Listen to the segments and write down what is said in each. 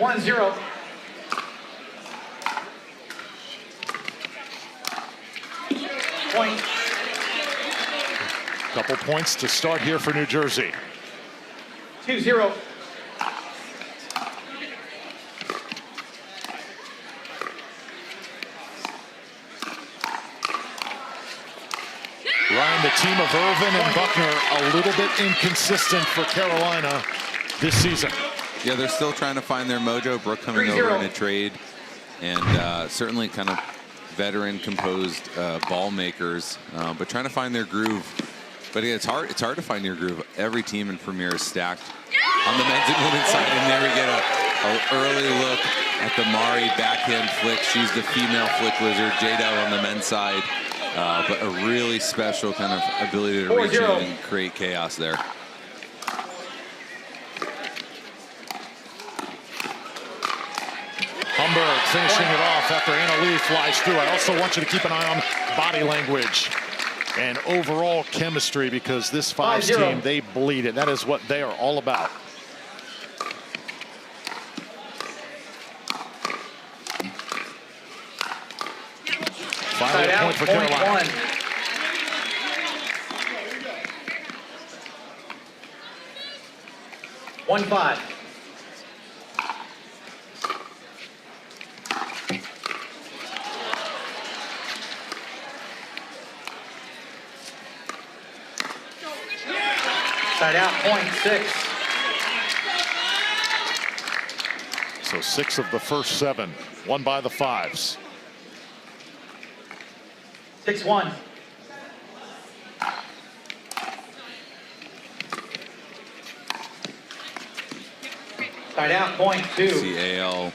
1-0. Point. Couple points to start here for New Jersey. 2-0. Ryan, the team of Irvin and Buckner a little bit inconsistent for Carolina this season. Yeah, they're still trying to find their mojo. Brooke coming over in a trade, and certainly kind of veteran composed ball makers, but trying to find their groove. But yeah, it's hard to find your groove. Every team in Premier is stacked on the men's and women's side, and there we get an early look at the Mari backhand flick. She's the female flick wizard. Jado on the men's side, but a really special kind of ability to reach in and create chaos there. Humberg finishing it off after Anna Lee flies through. I also want you to keep an eye on body language and overall chemistry, because this Fives team, they bleed it. That is what they are all about. Finally a point for Carolina. 1-5. Side out, point 6. So 6 of the first 7 won by the Fives. 6-1. Side out, point 2. See AL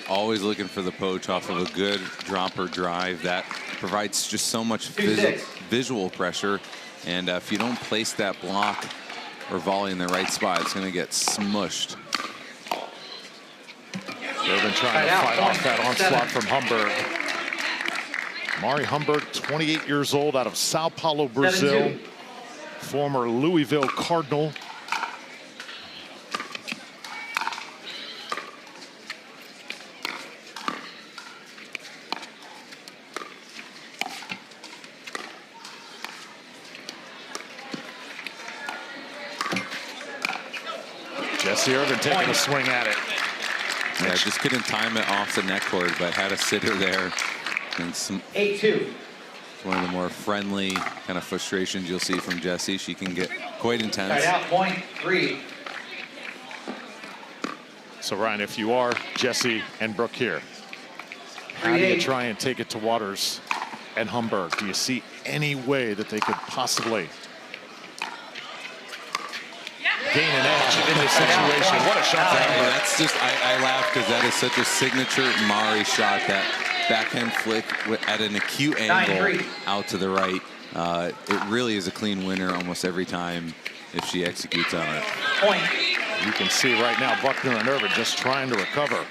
always looking for the poach off of a good dropper drive that provides just so much visual pressure. And if you don't place that block or volley in the right spot, it's going to get smushed. Irvin trying to fight off that onslaught from Humberg. Mari Humberg, 28 years old, out of Sao Paulo, Brazil. Former Louisville Cardinal. Jesse Irvin taking a swing at it. Yeah, just couldn't time it off the neck cord, but had a sitter there. And 8-2. One of the more friendly kind of frustrations you'll see from Jessie. She can get quite intense. Side out, point 3. So Ryan, if you are Jesse and Brooke here, how do you try and take it to Waters and Humberg? Do you see any way that they could possibly gain an edge in this situation? What a shot! That's just, I laugh because that is such a signature Mari shot. That backhand flick at an acute angle out to the right. It really is a clean winner almost every time if she executes on it. Point. You can see right now Buckner and Irvin just trying to recover.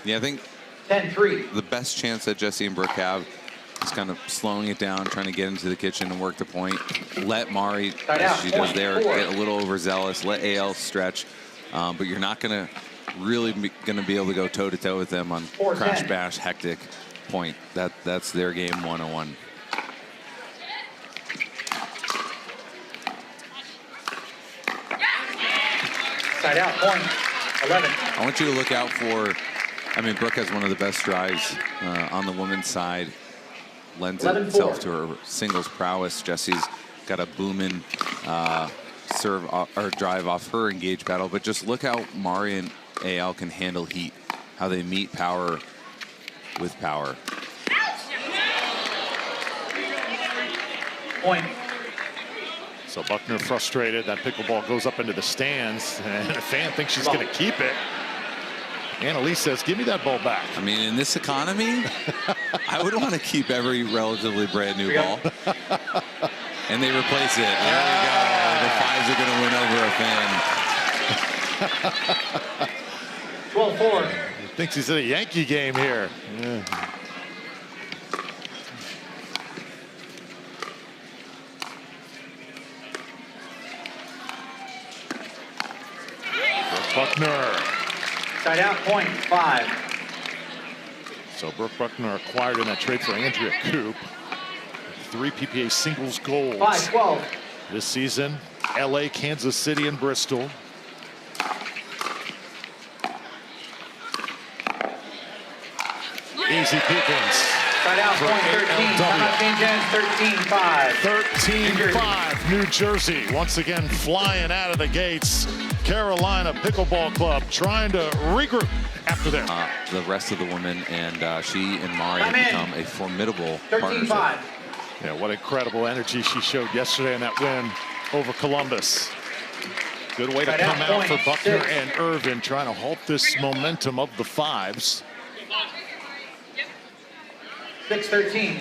Yeah, I think 10-3. the best chance that Jesse and Brooke have is kind of slowing it down, trying to get into the kitchen and work the point. Let Mari, as she does there, get a little overzealous. Let AL stretch, but you're not going to really be able to go toe-to-toe with them on crash bash hectic point. That's their game 101. Side out, point 11. I want you to look out for, I mean, Brooke has one of the best drives on the women's side. Lends itself to her singles prowess. Jesse's got a booming serve or drive off her engaged battle, but just look how Mari and AL can handle heat, how they meet power with power. Point. So Buckner frustrated. That pickleball goes up into the stands, and a fan thinks she's going to keep it. Annalise says, give me that ball back. I mean, in this economy, I would want to keep every relatively brand new ball. And they replace it. There we go. The Fives are going to win over a fan. 12-4. He thinks he's in a Yankee game here. Yeah. Buckner Side out, point, 5. So Brooke Buckner acquired in that trade for Andrea Coop. 3 PPA singles golds 5-12. this season. LA, Kansas City, and Bristol. Easy pickings. Side out, For point, 13. ALW. Timeout change ends, 13-5. 13-5, New Jersey. Once again, flying out of the gates. Carolina Pickleball Club trying to regroup after that. The rest of the women, and she and Mari have Come in. become a formidable partnership. 13-5. Yeah, what incredible energy she showed yesterday in that win over Columbus. Good way to Side out, come out for point, Buckner 6. and Irvin, trying to halt this momentum of the 5s. 6-13.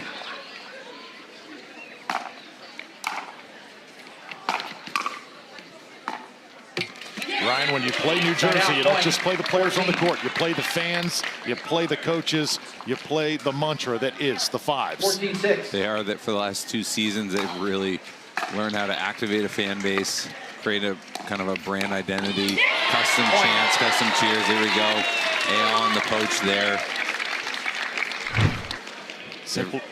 Ryan, when you play New Jersey, you don't just play the players on the court. You play the fans, you play the coaches, you play the mantra that is the 5s. 14-6. They are that for the last 2 seasons. They've really learned how to activate a fan base, create a kind of a brand identity, custom chants, custom cheers. Here we go. AL on the poach there.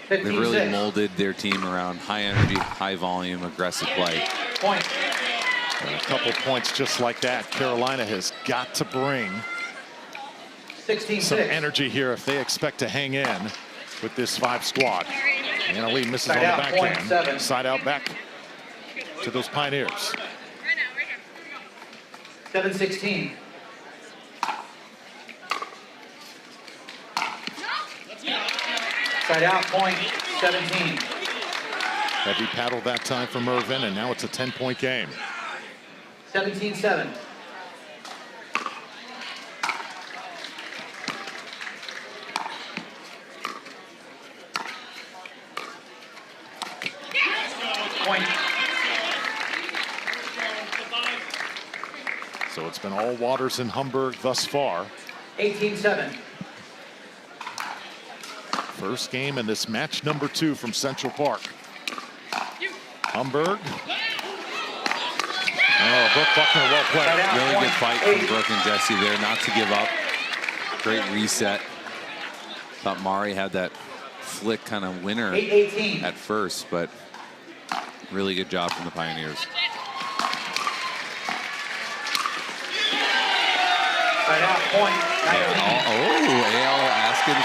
They've really 15-6. molded their team around high energy, high volume, aggressive play. Point. And a couple points just like that. Carolina has got to bring 16-6. some energy here if they expect to hang in with this 5 squad. Anna Lee misses Side on the out, point, backhand. 7. Side out back to those Pioneers. 7-16. Side out, point, 17. Heavy paddle that time from Irvin, and now it's a 10-point game. 17-7. Point. So it's been all waters in Hamburg thus far. 18-7. First game in this match number 2 from Central Park. Hamburg. Oh, Brooke Buckner, well played. Really good fight from Brooke and Jesse there, not to give up. Great reset. Thought Mari had that flick kind of winner 8-18. at first, but really good job from the Pioneers. Side out, point, 19. AL asking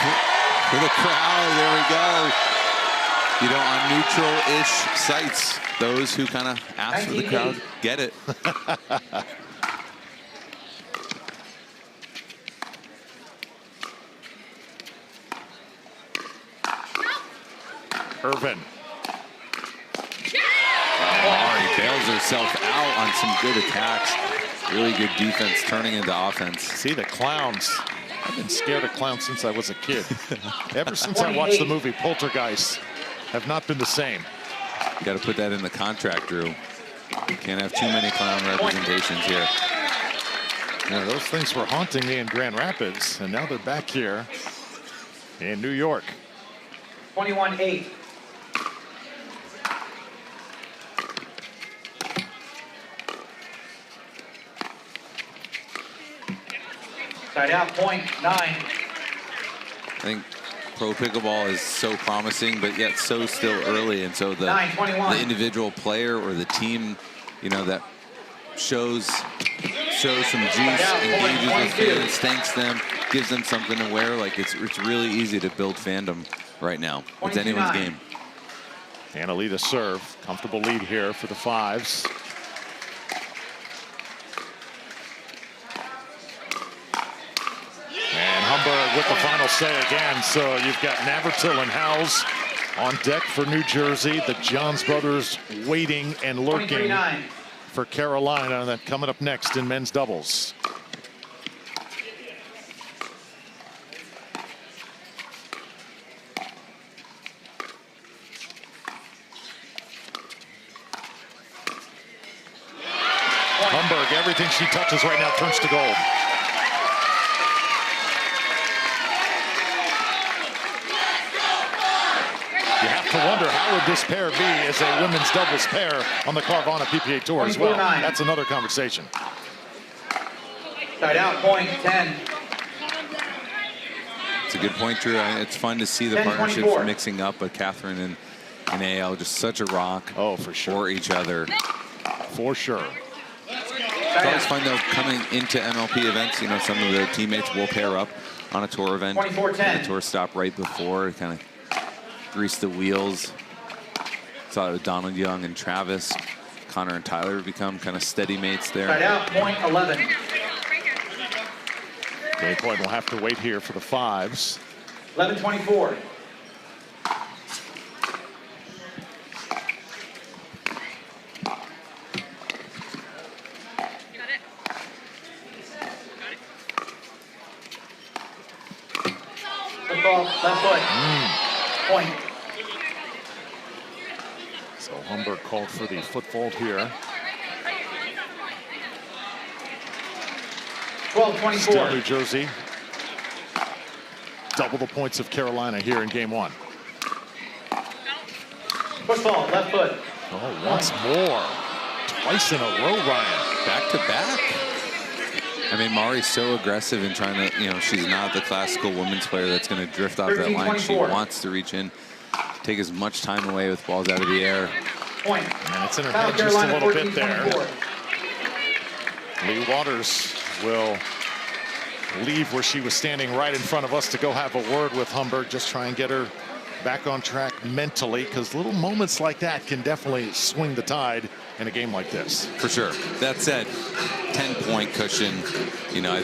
for the crowd. There we go. You know, on neutral-ish sites, those who kind of ask for the crowd get it. Irvin. Mari bails herself out on some good attacks. Really good defense turning into offense. See the clowns. I've been scared of clowns since I was a kid. Ever since I watched the movie Poltergeist, have not been the same. You got to put that in the contract, Drew. Can't have too many clown representations here. Yeah, those things were haunting me in Grand Rapids, and now they're back here in New York. 21-8. Side out, point, 9. I think pro pickleball is so promising, but yet so still early, and so the 9-21. individual player or the team, you know, that shows some juice, engages with fans, thanks them, gives them something to wear. Like it's really easy to build fandom right now. It's anyone's game. Anna Lee to serve. Comfortable lead here for the 5s. And Hamburg with the final say again. So you've got Navratil and Howes on deck for New Jersey. The Johns brothers waiting and lurking 23-9. for Carolina. And then coming up next in men's doubles. Hamburg, everything she touches right now turns to gold. You have to wonder, how would this pair be as a women's doubles pair on the Carvana PPA Tour as well? That's another conversation. Side out, point 10. It's a good point, Drew. It's fun to see the 10-24. partnerships mixing up, but Catherine and AL just such a rock for sure. for each other. For sure. It's always fun, though, coming into MLP events. You know, some of the teammates will pair up on a tour event. 24-10. The tour stop right before, kind of grease the wheels. Saw it with Donald Young and Travis. Connor and Tyler have become kind of steady mates there. Side out, point 11. Game point will have to wait here for the fives. 11-24. Football, left foot. Point. So Humber called for the foot fault here. 12-24. Still New Jersey. Double the points of Carolina here in game one. Football, left foot. Oh, once more. Twice in a row, Ryan. Back to back. I mean, Mari's so aggressive in trying to, you know, she's not the classical women's player that's going to drift off that line. She 13-24. wants to reach in, take as much time away with balls out of the air. Point. And it's in her South head just a Carolina, little bit there. 14-24. Lee Waters will leave where she was standing right in front of us to go have a word with Humber, just try and get her back on track mentally, because little moments like that can definitely swing the tide in a game like this. For sure. That said, 10-point cushion, you know.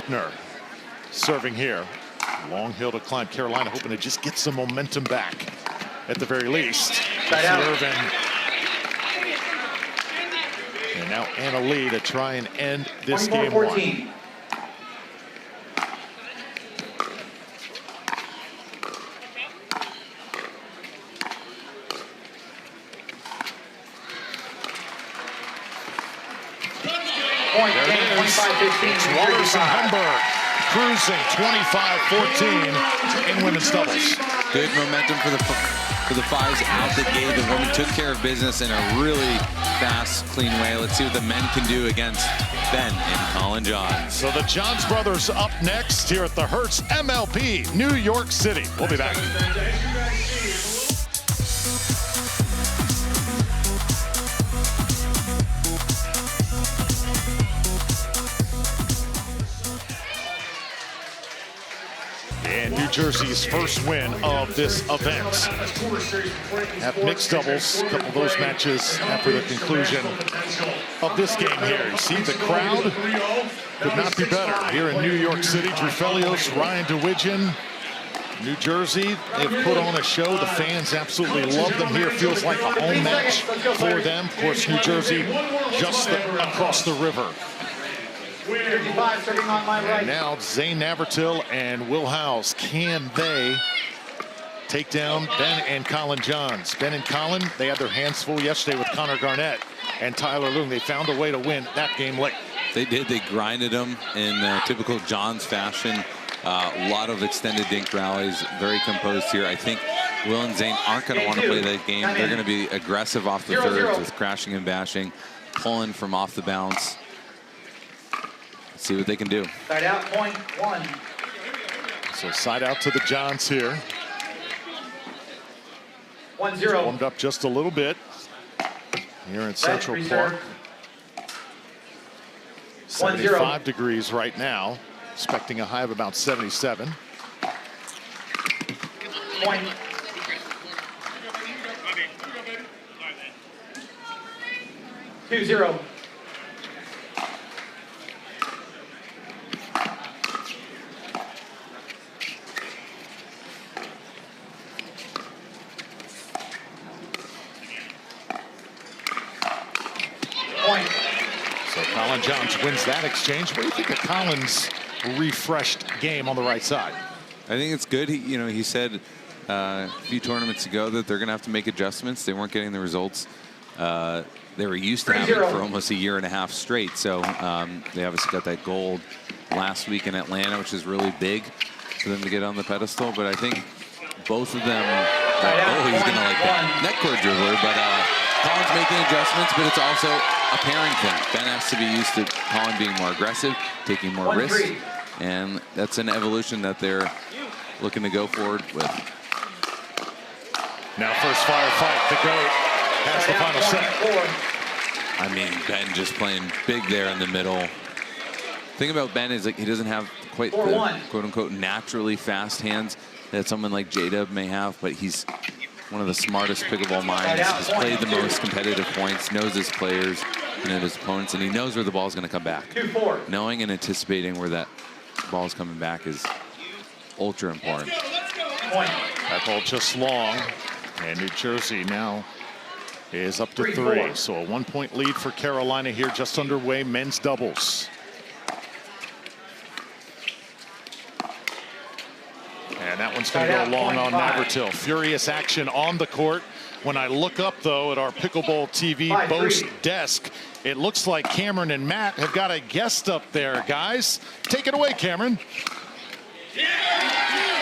Serving here. Long hill to climb. Carolina hoping to just get some momentum back at the very least. Side out. Irvin. And now Anna Lee to try and end this game one. 24-14. Point, There it is. 25-15. It's Waters and Humber cruising 25-14 in women's doubles. Good momentum for the fives out the gate. The women took care of business in a really fast, clean way. Let's see what the men can do against Ben and Colin Johns. So the Johns brothers up next here at the Hertz MLP, New York City. We'll be back. And New Jersey's first win of this event. At mixed doubles, a couple of those matches after the conclusion of this game here. You see the crowd could not be better here in New York City. Drew Felios, Ryan DeWidgeon, New Jersey, they've put on a show. The fans absolutely love them here. Feels like a home match for them. Of course, New Jersey just across the river. 55 starting on my right. And now Zane Navratil and Will Howes. Can they take down Ben and Colin Johns? Ben and Colin, they had their hands full yesterday with Connor Garnett and Tyler Loong. They found a way to win that game late. They did. They grinded them in typical Johns fashion. A lot of extended dink rallies. Very composed here. I think Will and Zane aren't going to want to play that game. They're going to be aggressive off the thirds with crashing and bashing, pulling from off the bounce. See what they can do. Side out, point 1. So side out to the Johns here. 1-0. Warmed up just a little bit here in Central reserve. Park. 75 degrees right now. Expecting a high of about 77. Point. Two zero. Point. So Colin Johns wins that exchange. What do you think of Colin's refreshed game on the right side? I think it's good. He said a few tournaments ago that they're going to have to make adjustments. They weren't getting the results they were used to having for almost a year and a half straight. So they obviously got that gold last week in Atlanta, which is really big for them to get on the pedestal. But I think both of them, oh, he's going to like that net cord dribbler, but Colin's making adjustments, but it's also a pairing thing. Ben has to be used to Colin being more aggressive, taking more risks, and that's an evolution that they're looking to go forward with. Now first firefight, the GOAT has the final set. I mean, Ben just playing big there in the middle. Thing about Ben is like he doesn't have quite the quote-unquote naturally fast hands that someone like J-Dub may have, but he's one of the smartest pickleball minds. He's played the most competitive points, knows his players and his opponents, and he knows where the ball is going to come back. Knowing and anticipating where that ball is coming back is ultra important. That ball just long, and New Jersey now is up to 3. So a 1-point lead for Carolina here, just underway, men's doubles. And that one's going to go long on Margaritaville. Furious action on the court. When I look up, though, at our Pickleball TV Boast desk, it looks like Cameron and Matt have got a guest up there, guys. Take it away, Cameron.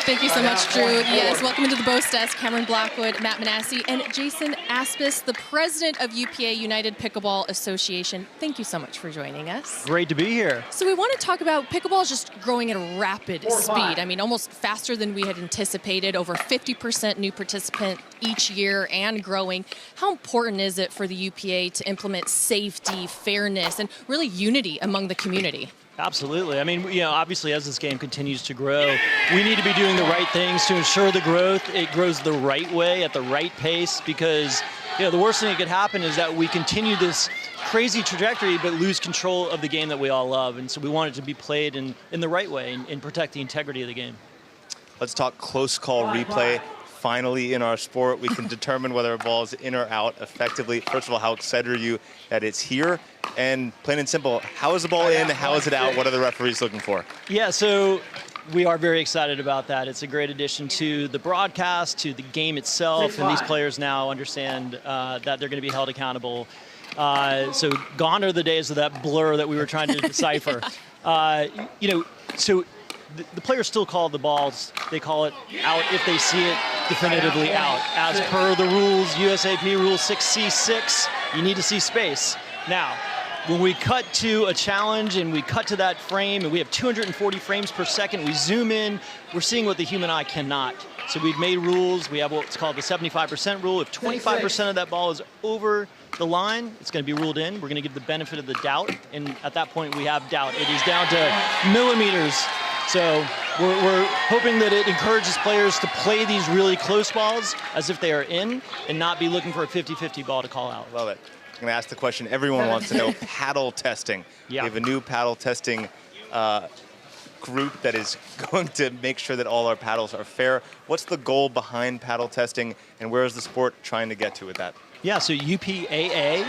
Thank you so much, Drew. Yes, welcome into the Boast desk, Cameron Blackwood, Matt Manassi, and Jason Aspis, the president of UPA United Pickleball Association. Thank you so much for joining us. Great to be here. So we want to talk about pickleball is just growing at a rapid speed. I mean, almost faster than we had anticipated, over 50% new participant each year and growing. How important is it for the UPA to implement safety, fairness, and really unity among the community? Absolutely. I mean, you know, obviously as this game continues to grow, we need to be doing the right things to ensure the growth. It grows the right way at the right pace, because, you know, the worst thing that could happen is that we continue this crazy trajectory but lose control of the game that we all love. And so we want it to be played in the right way and protect the integrity of the game. Let's talk close call replay. Finally, in our sport, we can determine whether a ball is in or out effectively. First of all, how excited are you that it's here? And plain and simple, how is the ball in? How is it out? What are the referees looking for? Yeah, so we are very excited about that. It's a great addition to the broadcast, to the game itself, and these players now understand that they're going to be held accountable. So gone are the days of that blur that we were trying to decipher. You know, so the players still call the balls. They call it out if they see it definitively out. As per the rules, USAP Rule 6C6, you need to see space. Now, when we cut to a challenge and we cut to that frame and we have 240 frames per second, we zoom in, we're seeing what the human eye cannot. So we've made rules. We have what's called the 75% rule. If 25% of that ball is over the line, it's going to be ruled in. We're going to give the benefit of the doubt. And at that point, we have doubt. It is down to millimeters. So we're hoping that it encourages players to play these really close balls as if they are in and not be looking for a 50-50 ball to call out. Love it. I'm going to ask the question everyone wants to know, paddle testing. Yeah. We have a new paddle testing group that is going to make sure that all our paddles are fair. What's the goal behind paddle testing, and where is the sport trying to get to with that? Yeah, so UPAA,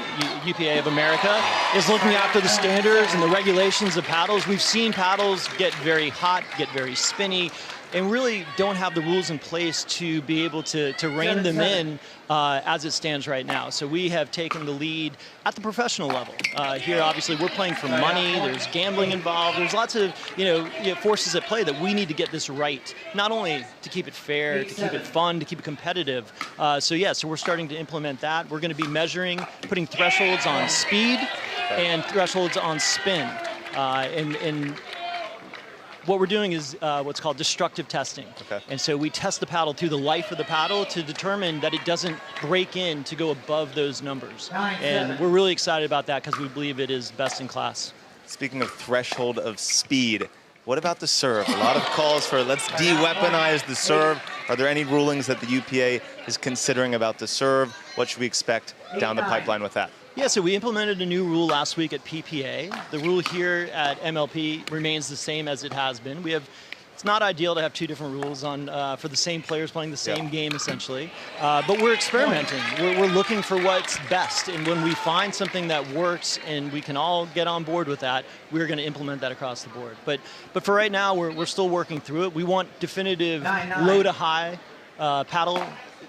UPA of America, is looking after the standards and the regulations of paddles. We've seen paddles get very hot, get very spinny, and really don't have the rules in place to be able to rein them in as it stands right now. So we have taken the lead at the professional level. Here, obviously, we're playing for money. There's gambling involved. There's lots of forces at play that we need to get this right, not only to keep it fair, to keep it fun, to keep it competitive. So we're starting to implement that. We're going to be measuring, putting thresholds on speed and thresholds on spin. And what we're doing is what's called destructive testing. Okay. And so we test the paddle through the life of the paddle to determine that it doesn't break in to go above those numbers. And we're really excited about that because we believe it is best in class. Speaking of threshold of speed, what about the serve? A lot of calls for let's de-weaponize the serve. Are there any rulings that the UPA is considering about the serve? What should we expect down the pipeline with that? Yeah, so we implemented a new rule last week at PPA. The rule here at MLP remains the same as it has been. It's not ideal to have two different rules on for the same players playing the same game, essentially. But we're experimenting. We're looking for what's best. And when we find something that works and we can all get on board with that, we're going to implement that across the board. But for right now, we're still working through it. We want definitive low to high paddle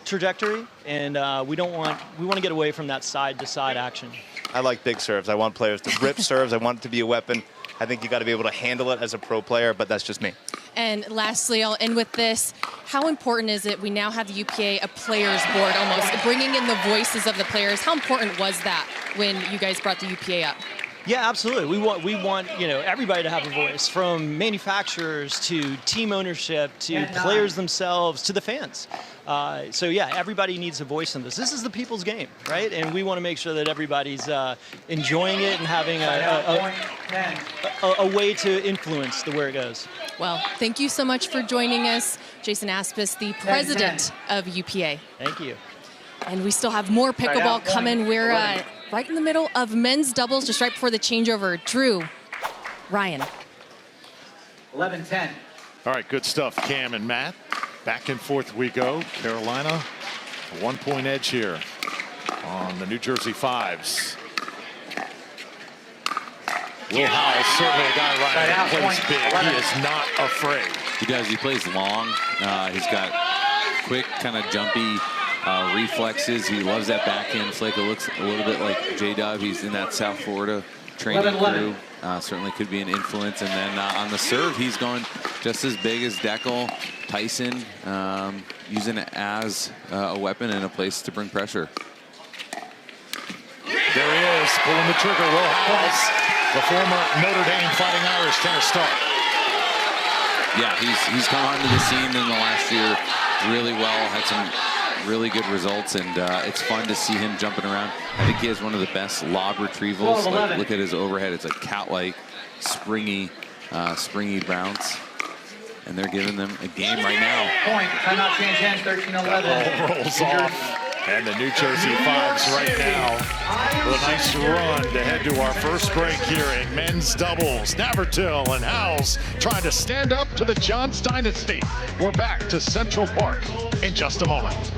trajectory, and we want to get away from that side-to-side action. I like big serves. I want players to rip serves. I want it to be a weapon. I think you got to be able to handle it as a pro player, but that's just me. And lastly, I'll end with this. How important is it we now have the UPA a players board almost, bringing in the voices of the players? How important was that when you guys brought the UPA up? Yeah, absolutely. We want everybody to have a voice, from manufacturers to team ownership to players themselves to the fans. So yeah, everybody needs a voice in this. This is the people's game, right? And we want to make sure that everybody's enjoying it and having a way to influence where it goes. Well, thank you so much for joining us, Jason Aspis, the president of UPA. Thank you. And we still have more pickleball coming. We're right in the middle of men's doubles, just right before the changeover. Drew, Ryan. 11-10. All right, good stuff, Cam and Matt. Back and forth we go. Carolina, a 1-point edge here on the New Jersey Fives. Will Howell, certainly a guy, Ryan, that plays big. He is not afraid. He does. He plays long. He's got quick, kind of jumpy reflexes. He loves that backhand flick. It looks a little bit like J-Dub. He's in that South Florida training crew. Certainly could be an influence. And then on the serve, he's going just as big as Deckel, Tyson, using it as a weapon and a place to bring pressure. There he is, pulling the trigger. Will Howells, the former Notre Dame Fighting Irish tennis star. Yeah, he's come onto the scene in the last year really well, had some really good results, and it's fun to see him jumping around. I think he has one of the best lob retrievals. Like, look at his overhead. It's a cat-like, springy bounce. And they're giving them a game right now. Point. Timeout change hands, 13-11. Rolls off. And the New Jersey Fives right now with a nice run to head to our first break here in men's doubles. Navratil and Howells trying to stand up to the Johns dynasty. We're back to Central Park in just a moment.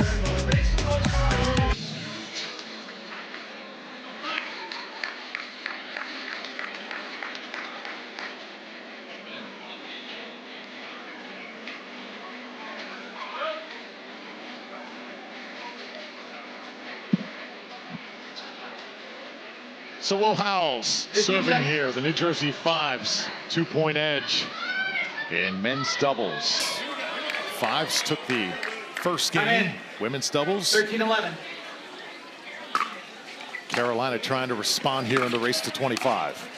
So Will Howells serving here, the New Jersey Fives, 2-point edge in men's doubles. Fives took the first game, women's doubles. 13-11. Carolina trying to respond here in the race to 25.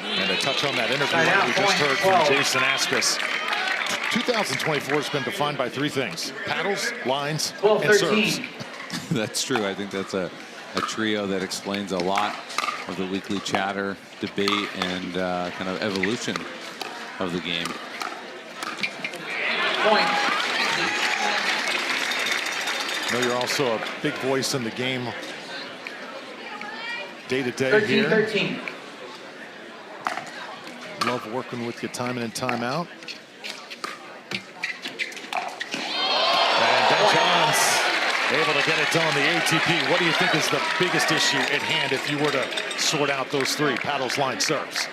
And a touch on that interview that we just heard from Jason Aspis. 2024 has been defined by three things: paddles, lines, and serves. That's true. I think that's a trio that explains a lot of the weekly chatter, debate, and kind of evolution of the game. Point. I know you're also a big voice in the game day to day here. 13-13. Love working with you time in and time out. Johns able to get it done, the ATP. What do you think is the biggest issue at hand if you were to sort out those three: paddles, line, serves?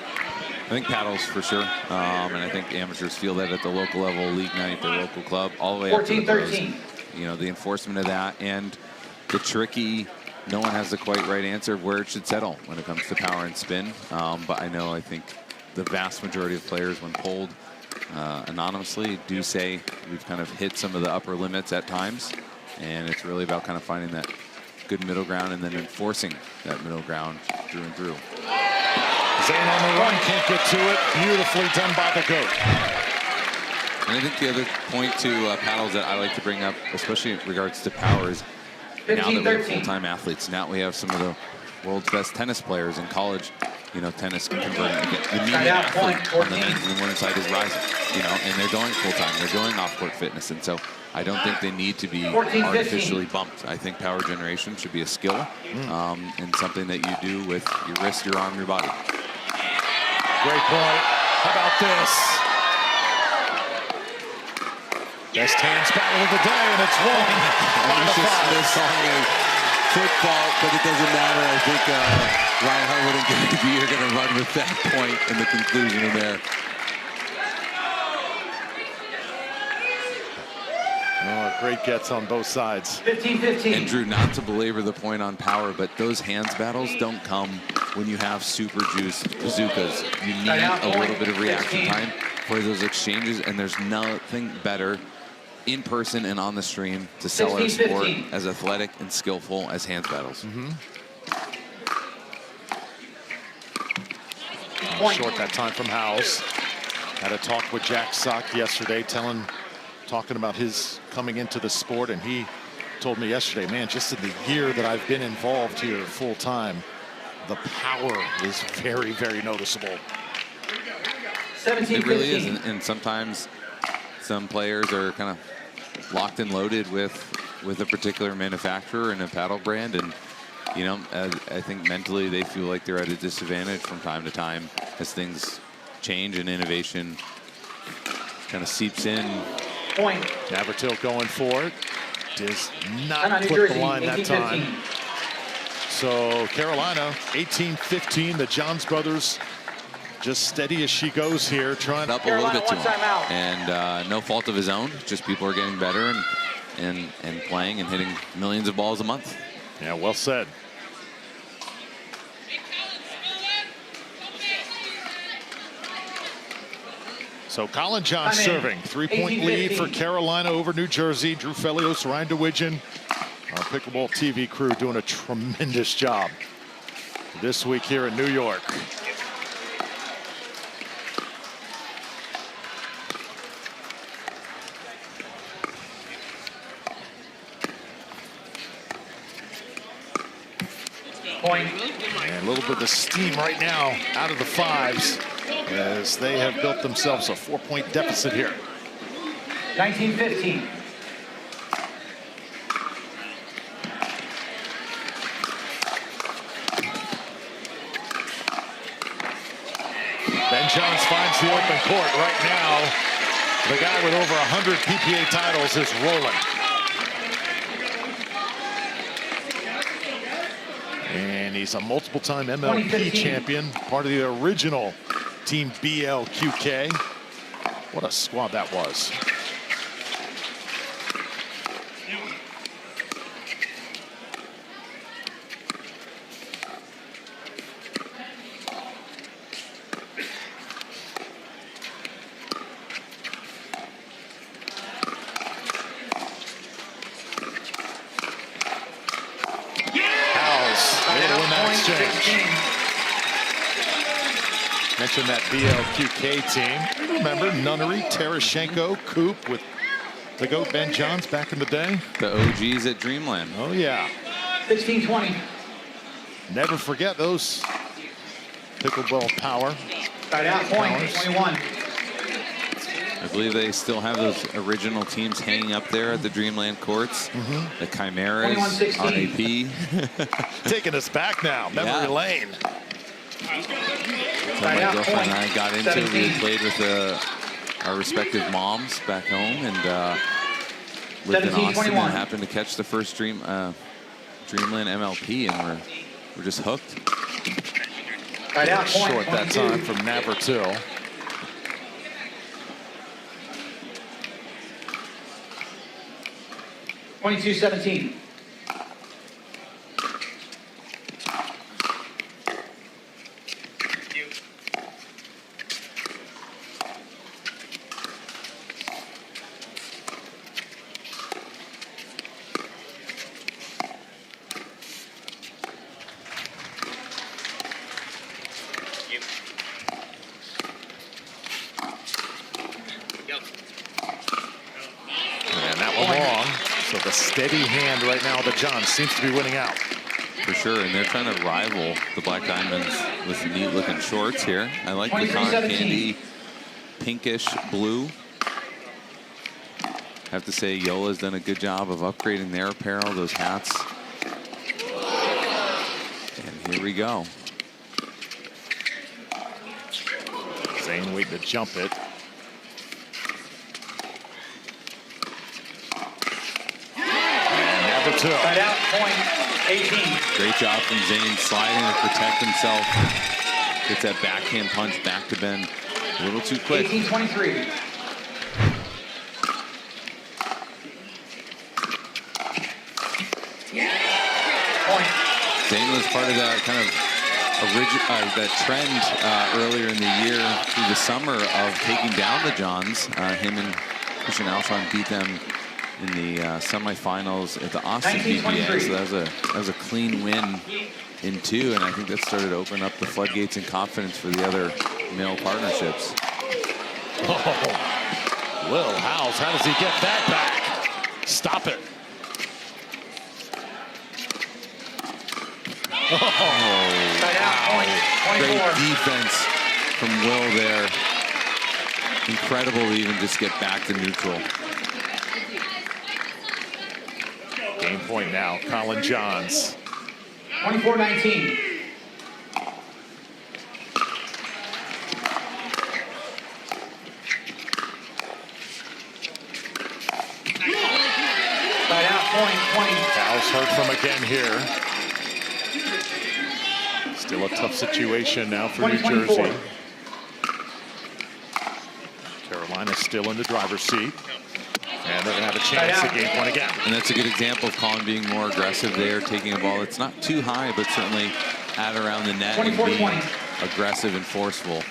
I think paddles for sure. And I think amateurs feel that at the local level, league night, their local club, all the way up to the pros. 14-13. You know, the enforcement of that and the tricky, no one has the quite right answer of where it should settle when it comes to power and spin. But I think the vast majority of players, when polled anonymously, do say we've kind of hit some of the upper limits at times, and it's really about kind of finding that good middle ground and then enforcing that middle ground through and through. Zane on the run, can't get to it. Beautifully done by the goat. And I think the other point to paddles that I like to bring up, especially in regards to power, is now that we have full-time athletes, now we have some of the world's best tennis players in college. You know, tennis converting. The median athlete on the men's and the women's side is rising, you know, and they're going full-time. They're doing off-court fitness. And so I don't think they need to be artificially bumped. I think power generation should be a skill and something that you do with your wrist, your arm, your body. Great point. How about this? Best hands battle of the day, and it's won by the Fives. Football, but it doesn't matter. I think Ryan Harwood and Gary B are going to run with that point in the conclusion in there. Oh, great gets on both sides. 15-15. And Drew, not to belabor the point on power, but those hands battles don't come when you have super juiced bazookas. You need a little bit of reaction time for those exchanges, and there's nothing better in person and on the stream to sell our sport as athletic and skillful as hands battles. Short that time from Howes. Had a talk with Jack Sock yesterday, talking about his coming into the sport, and he told me yesterday, man, just in the year that I've been involved here full time, the power is very, very noticeable. 17-15. It really is, and sometimes some players are kind of locked and loaded with a particular manufacturer and a paddle brand, and you know, I think mentally they feel like they're at a disadvantage from time to time as things change and innovation kind of seeps in. Point. Navratil going for it. Does not New clip Jersey, the line that 18-15. time. So Carolina, 18-15. The Johns brothers just steady as she goes here, trying Up a little bit to one timeout. him. And no fault of his own. Just people are getting better and playing and hitting millions of balls a month. Yeah, well said. So Colin John serving. 3-point lead for Carolina over New Jersey. Drew Felios, Ryan DeWidgeon, our Pickleball TV crew doing a tremendous job this week here in New York. Point. And a little bit of steam right now out of the fives as they have built themselves a 4-point deficit here. 19-15. Ben Johns finds the open court right now. The guy with over 100 PPA titles is rolling. And he's a multiple-time MLP 2015. champion, part of the original Team BLQK. What a squad that was. Mentioned that BLQK team. Remember Nunnery, Tereschenko, Coop with the GOAT Ben Johns back in the day. The OGs at Dreamland. Oh, yeah. 16-20. Never forget those pickleball power. Side out point. 21. I believe they still have those original teams hanging up there at the Dreamland courts. The Chimeras, 21-16. RAP. Taking us back now, memory lane. So my girlfriend and I got into it. We had played with our respective moms back home, and lived in Austin and happened to catch the first Dreamland MLP, and we're just hooked. Right out point. Short that time from Navratil. (22-17). Steady hand right now. The John seems to be winning out. For sure, and they're trying to rival the Black Diamonds with neat looking shorts here. I like the cotton candy pinkish blue. Have to say Yola's done a good job of upgrading their apparel, those hats. And here we go. Zane waiting to jump it. Right out point 18. Great job from Zane sliding to protect himself. Gets that backhand punch back to Ben a little too quick. 18-23. Zane was part of that kind of that trend earlier in the year through the summer of taking down the Johns. Him and Christian Alshon beat them in the semifinals at the Austin PPA. So that was a clean win in 2, and I think that started to open up the floodgates and confidence for the other male partnerships. Oh, Will Howes, how does he get that back? Stop it. Great defense from Will there. Incredible to even just get back to neutral. Game point now, Colin Johns. 24-19. Side out, point, 20. Howes heard from again here. Still a tough situation now for New Jersey. Carolina still in the driver's seat. And they're going to have a chance to game point again. And that's a good example of Colin being more aggressive there, taking a ball that's not too high, but certainly at around the net and being aggressive and forceful.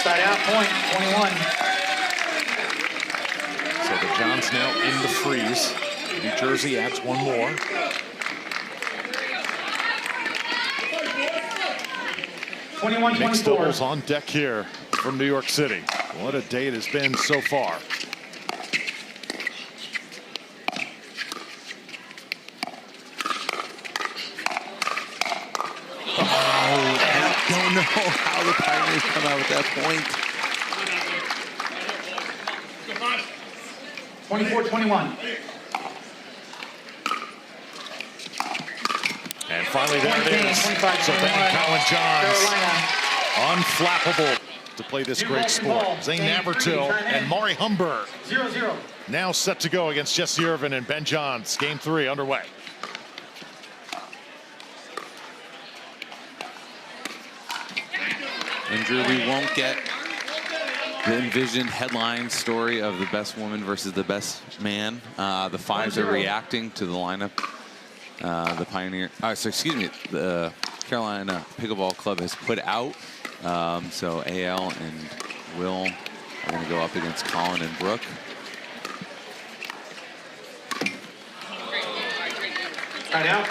Side out, point, 21. So the Johns now in the freeze. New Jersey adds one more. Mixed doubles on deck here from New York City. What a day it has been so far. I don't know how the Pioneers come out at that point. 24-21. And finally there it is. So then Colin Johns, unflappable to play this great sport. Zane Navratil and Maury Humberg 0-0. now set to go against Jesse Irvin and Ben Johns. Game 3 underway. And Drew, we won't get the envisioned headline story of the best woman versus the best man. The fives are reacting to the lineup. The Carolina Pickleball Club has put out. So AL and Will are going to go up against Colin and Brooke.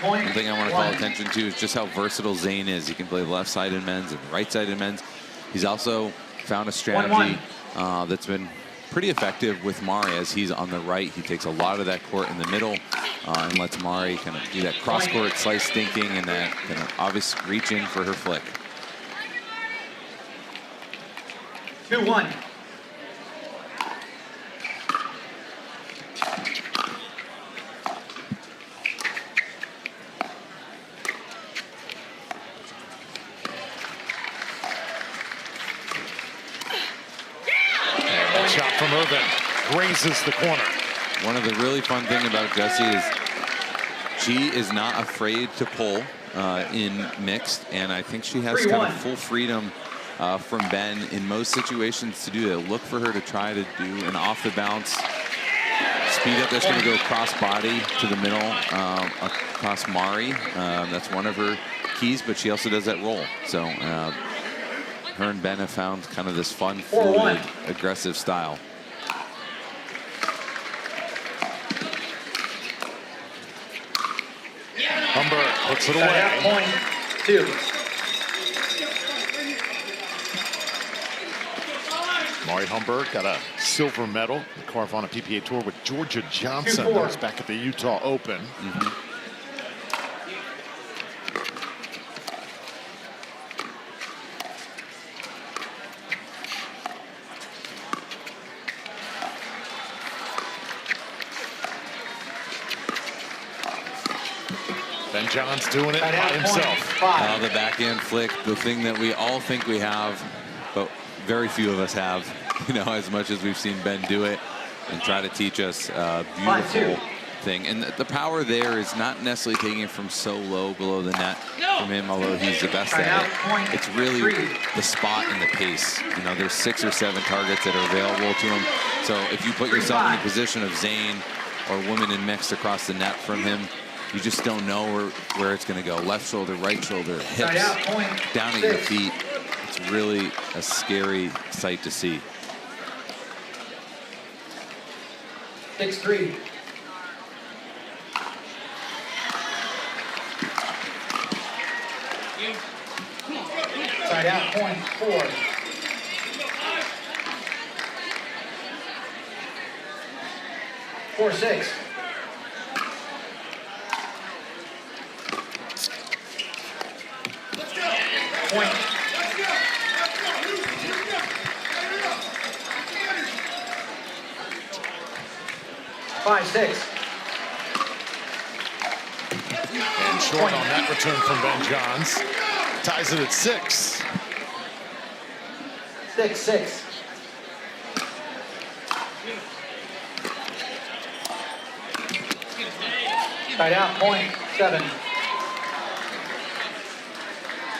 One thing I want to call attention to is just how versatile Zane is. He can play left-sided men's and right-sided men's. He's also found a strategy that's been pretty effective with Mari. As he's on the right, he takes a lot of that court in the middle and lets Mari kind of do that cross-court slice thinking and that kind of obvious reaching for her flick. 2-1. Shot from Irvin grazes the corner. One of the really fun thing about Jessie is she is not afraid to pull in mixed, and I think she has kind of full freedom from Ben in most situations to do that. Look for her to try to do an off the bounce speed up that's going to go cross body to the middle across Mari. That's one of her keys, but she also does that roll. So her and Ben have found kind of this fun, fluid, aggressive style. Humber puts it away. Point 2. Maury Humberg got a silver medal, the Carvana PPA Tour with Georgia Johnson. That was back at the Utah Open. Ben Johns doing it by himself. The backhand flick, the thing that we all think we have, but very few of us have, you know, as much as we've seen Ben do it and try to teach us a beautiful thing. And the power there is not necessarily taking it from so low below the net from him, although he's the best at it. It's really the spot and the pace. You know, there's 6 or 7 targets that are available to him. So if you put yourself in the position of Zane or woman in mixed across the net from him, you just don't know where it's going to go. Left shoulder, right shoulder, hips, down at your feet. It's really a scary sight to see. 6-3. Side out, point 4. 4-6. Point. Five, 6. And short on that return from Ben Johns. Ties it at 6. 6-6. Side out, point 7.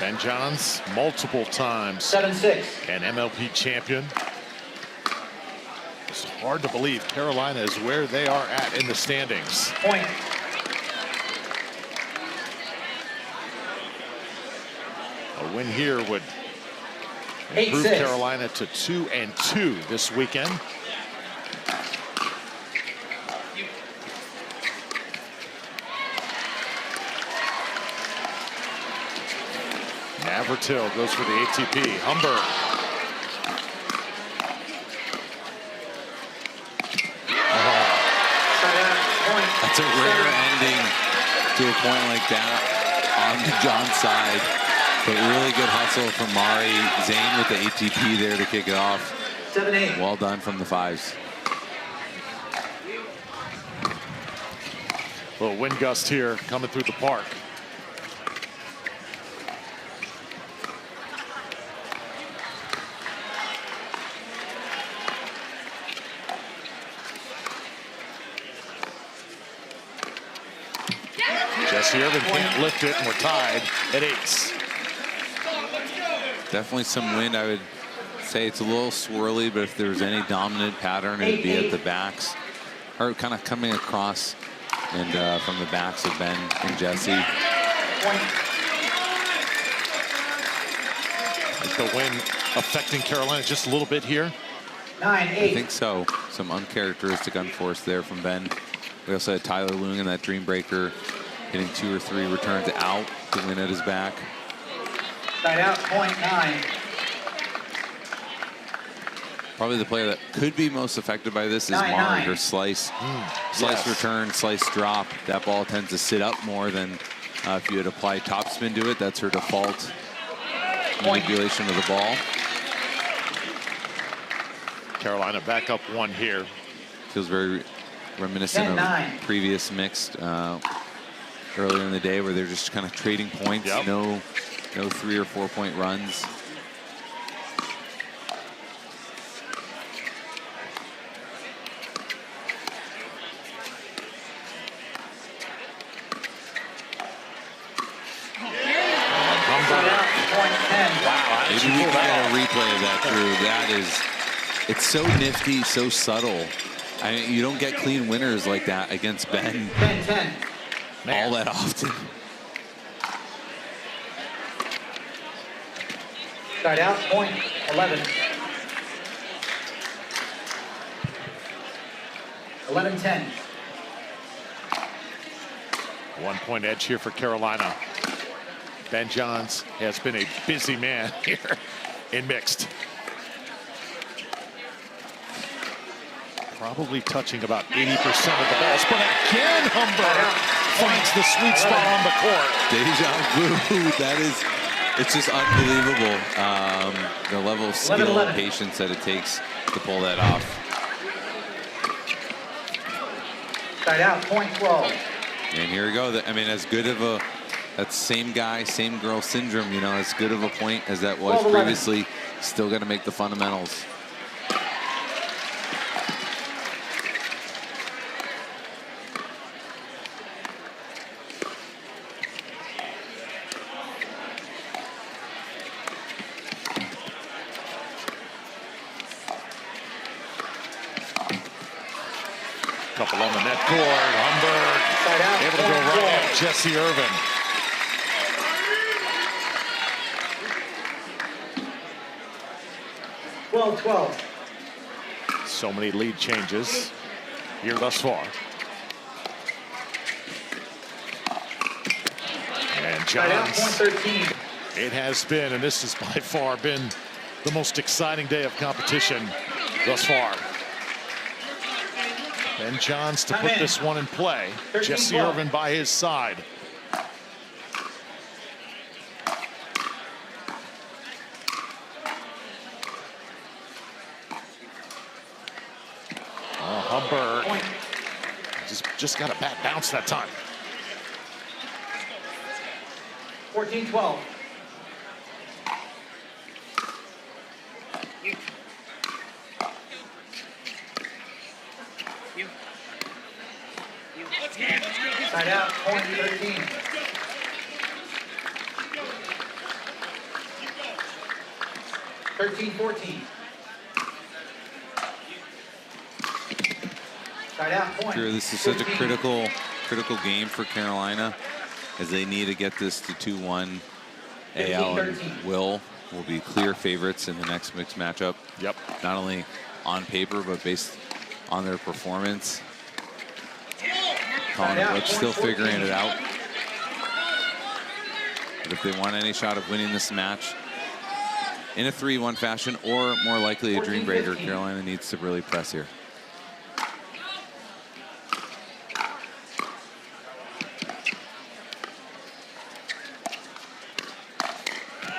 Ben Johns, multiple times 7-6. an MLP champion. It's hard to believe Carolina is where they are at in the standings. Point. A win here would 8-6. improve Carolina to 2-2 this weekend. Navratil goes for the ATP. Humber. That's a rare ending to a point like that on the John side. But really good hustle from Mari. Zane with the ATP there to kick it off. 7-8. Well done from the 5s. A little wind gust here coming through the park. Jesse Irvin can't lift it, and we're tied at 8. Definitely some wind. I would say it's a little swirly, but if there was any dominant pattern, it'd be at the backs, or kind of coming across and from the backs of Ben and Jesse. Is the wind affecting Carolina just a little bit here? 9-8. I think so. Some uncharacteristic unforced there from Ben. We also had Tyler Loong in that dream breaker, hitting 2 or 3 returns out to win at his back. Side out, point 9. Probably the player that could be most affected by this is Mari. Her slice yes. return, slice drop. That ball tends to sit up more than if you had applied topspin to it. That's her default manipulation of the ball. Carolina back up 1 here. Feels very reminiscent of 10-9. previous mixed earlier in the day where they're just kind of trading points. Yep. No 3 or 4 point runs. Maybe we can get a replay of that, Drew. That is, it's so nifty, so subtle. I mean, you don't get clean winners like that against Ben 10-10. all that often. Side out, point 11. 11-10. 1 point edge here for Carolina. Ben Johns has been a busy man here in mixed. Probably touching about 80% of the balls, but again, Humber finds the sweet spot on the court. Deja vu. That is, it's just unbelievable. The level of skill and patience that it takes to pull that off. Side out, point 12. And here we go. I mean, as good of a, that same guy, same girl syndrome, you know, as good of a point as that was 12-11. previously, still got to make the fundamentals. Couple on the net cord. Humberg Side out, able to go point right 12. at Jesse Irvin. 12-12. So many lead changes here thus far. And Side out, point Johns, 13. it has been, and this has by far been the most exciting day of competition thus far. Ben Johns to put this one in play. 13-12. Jesse Irvin by his side. Humberg Point. just got a bad bounce that time. 14-12. Side out, point 13. Thirteen, 14. Side out, point. Sure, this is such a 15. critical game for Carolina, as they need to get this to 2-1. AL and 15-13. Will be clear favorites in the next mixed matchup. Yep. Not only on paper, but based on their performance. Colin and Butch still figuring it out. But if they want any shot of winning this match in a 3-1 fashion, or more likely a dream breaker, Carolina needs to really press here.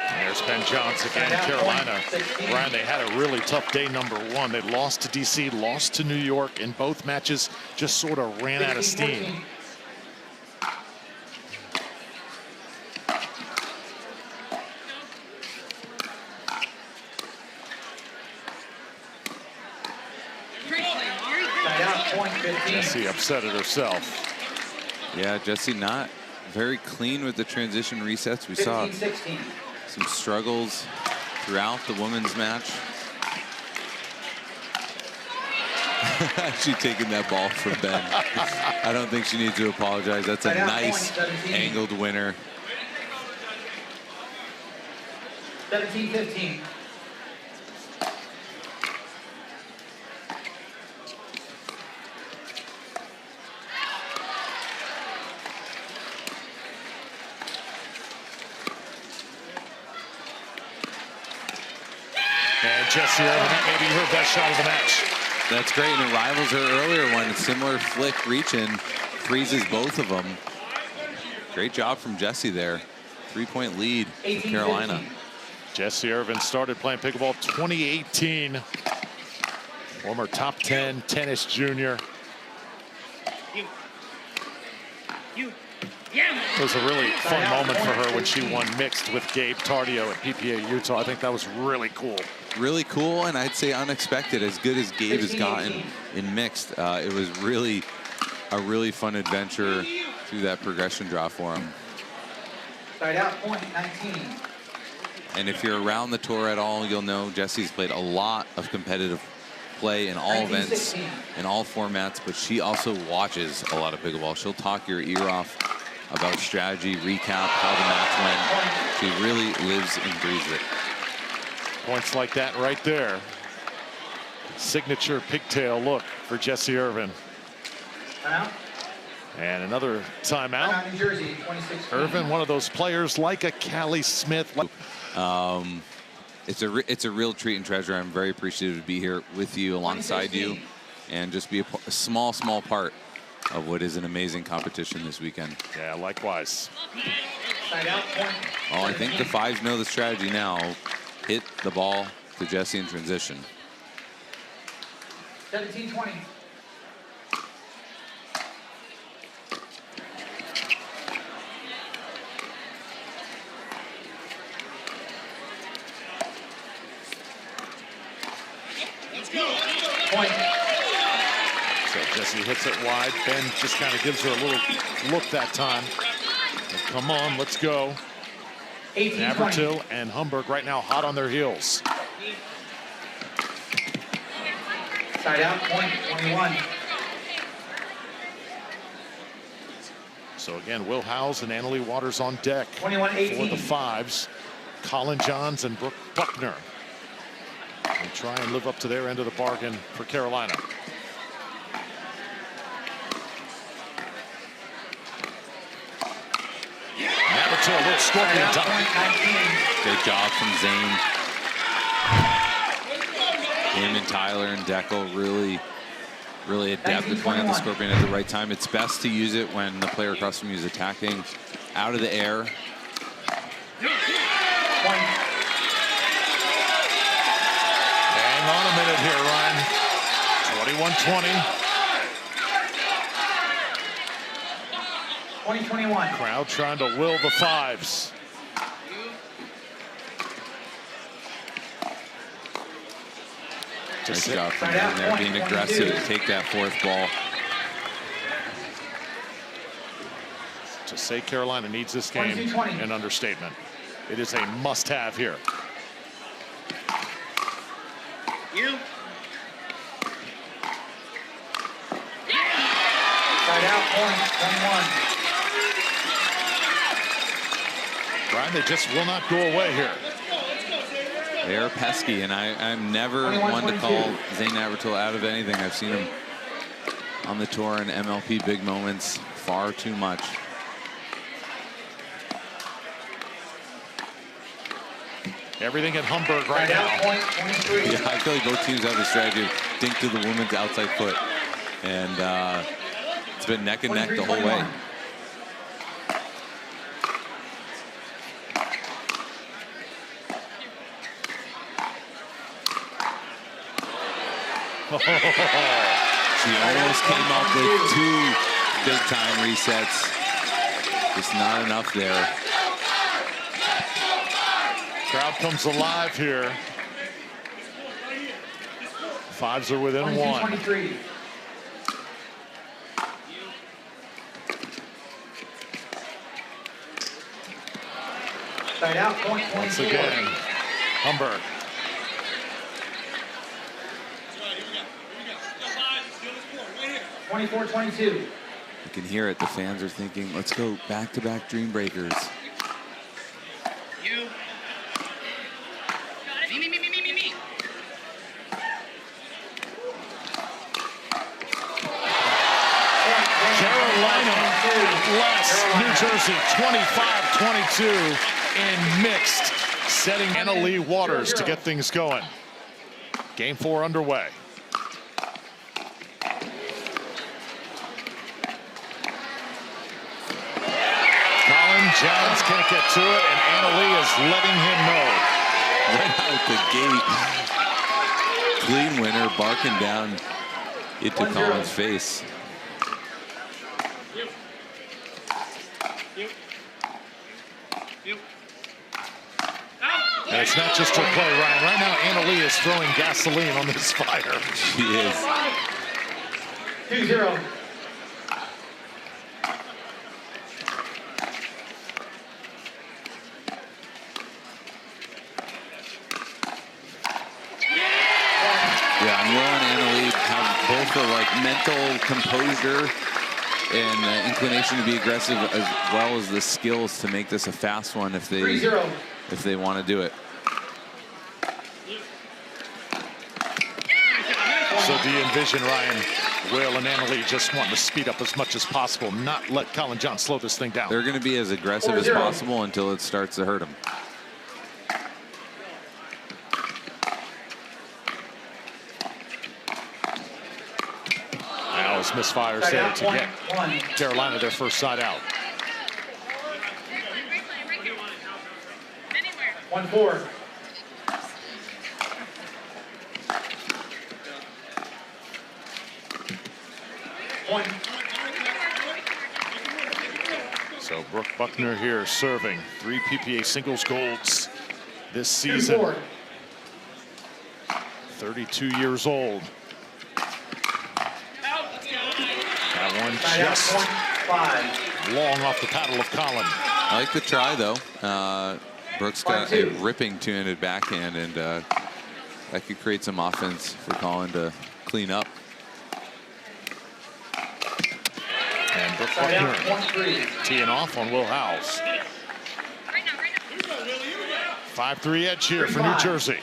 There's Ben Johns again. Carolina, Brian, they had a really tough day #1. They lost to DC, lost to New York in both matches, just sort of ran out of steam. Side out, point 15. Jessie upset at herself. Yeah, Jesse not very clean with the transition resets. We saw 15-16. some struggles throughout the women's match. She taking that ball from Ben. I don't think she needs to apologize. That's a nice angled winner. 17-15. And Jesse Irvin, that may be her best shot of the match. That's great, and it rivals her earlier one. Similar flick reach in, freezes both of them. Great job from Jesse there. 3-point lead for Carolina. Jesse Irvin started playing pickleball 2018. Former top 10 tennis junior. It was a really fun moment for her when she won mixed with Gabe Tardio at PPA Utah. I think that was really cool. Really cool, and I'd say unexpected. As good as Gabe has gotten in mixed, it was really a really fun adventure through that progression draw for him. Side out, point 19. And if you're around the tour at all, you'll know Jesse's played a lot of competitive play in all events, in all formats, but she also watches a lot of pickleball. She'll talk your ear off about strategy, recap, how the match went. She really lives and breathes it. Points like that right there. Signature pigtail look for Jesse Irvin. Timeout. And another timeout. Timeout, New Jersey, 26. Irvin, one of those players like a Callie Smith. It's a real treat and treasure. I'm very appreciative to be here with you, alongside you, and just be a small part of what is an amazing competition this weekend. Yeah, likewise. Side out, point. Oh, I think the fives know the strategy now. Hit the ball to Jesse in transition. 17-20. Point. So Jesse hits it wide. Ben just kind of gives her a little look that time. But come on, let's go. 18-20. Navratil and Humberg right now hot on their heels. Side out, point 21. So again, Will Howes and Annalie Waters on deck 21-18. for the fives. Colin Johns and Brooke Buckner. They try and live up to their end of the bargain for Carolina. Navratil, little scorpion time. Great job from Zane. Him and Tyler and Deckel really adept at playing the scorpion at the right time. It's best to use it when the player across from you is attacking out of the air. Hang on a minute here, Ryan. 21-20. 20-21. Crowd trying to will the fives. Nice job from him there, being aggressive to take that fourth ball. To say Carolina needs this game, an understatement. It is a must-have here. Side out, point, 21. Brian, they just will not go away here. They're pesky, and I'm never one to call Zane Navratil out of anything. I've seen him on the tour in MLP big moments far too much. Everything at Humberg right Side out, now. point, 23. Yeah, I feel like both teams have a strategy of dink to the woman's outside foot, and it's been neck and neck the whole way. She almost came up with 2 big-time resets. Just not enough there. Crowd comes alive here. Fives are within 1. 23. Side out, point, 24. Once again, Humberg. Twenty-four, 22. You can hear it. The fans are thinking, let's go back-to-back Dream Breakers. Carolina less New Jersey 25-22 in mixed, setting Annalie Waters to get things going. Game 4 underway. Colin Johns can't get to it, and Annalie is letting him know. Right out the gate. Clean winner, barking down into Colin's face. And it's not just her play, Ryan. Right now, Annalie is throwing gasoline on this fire. She is. 2-0. Yeah, and Will and Annalie have both the mental composure and inclination to be aggressive, as well as the skills to make this a fast one if they 3-0. want to do it. So do you envision, Ryan, Will and Annalie just wanting to speed up as much as possible, not let Colin John slow this thing down? They're going to be as aggressive as possible until it starts to hurt them. Now as misfires Side there out, to point, get 1. Carolina their first side out. 1-4. Point. So Brooke Buckner here serving 3 PPA singles golds this season. 2-4. 32 years old. That one Side out, just point, 5. long off the paddle of Colin. I like the try, though. Brooks got a 1-2. ripping two-handed backhand, and that could create some offense for Colin to clean up. And Brooke Side out, Buckner point 3. teeing off on Will Howes. 5-3 edge here for New Jersey.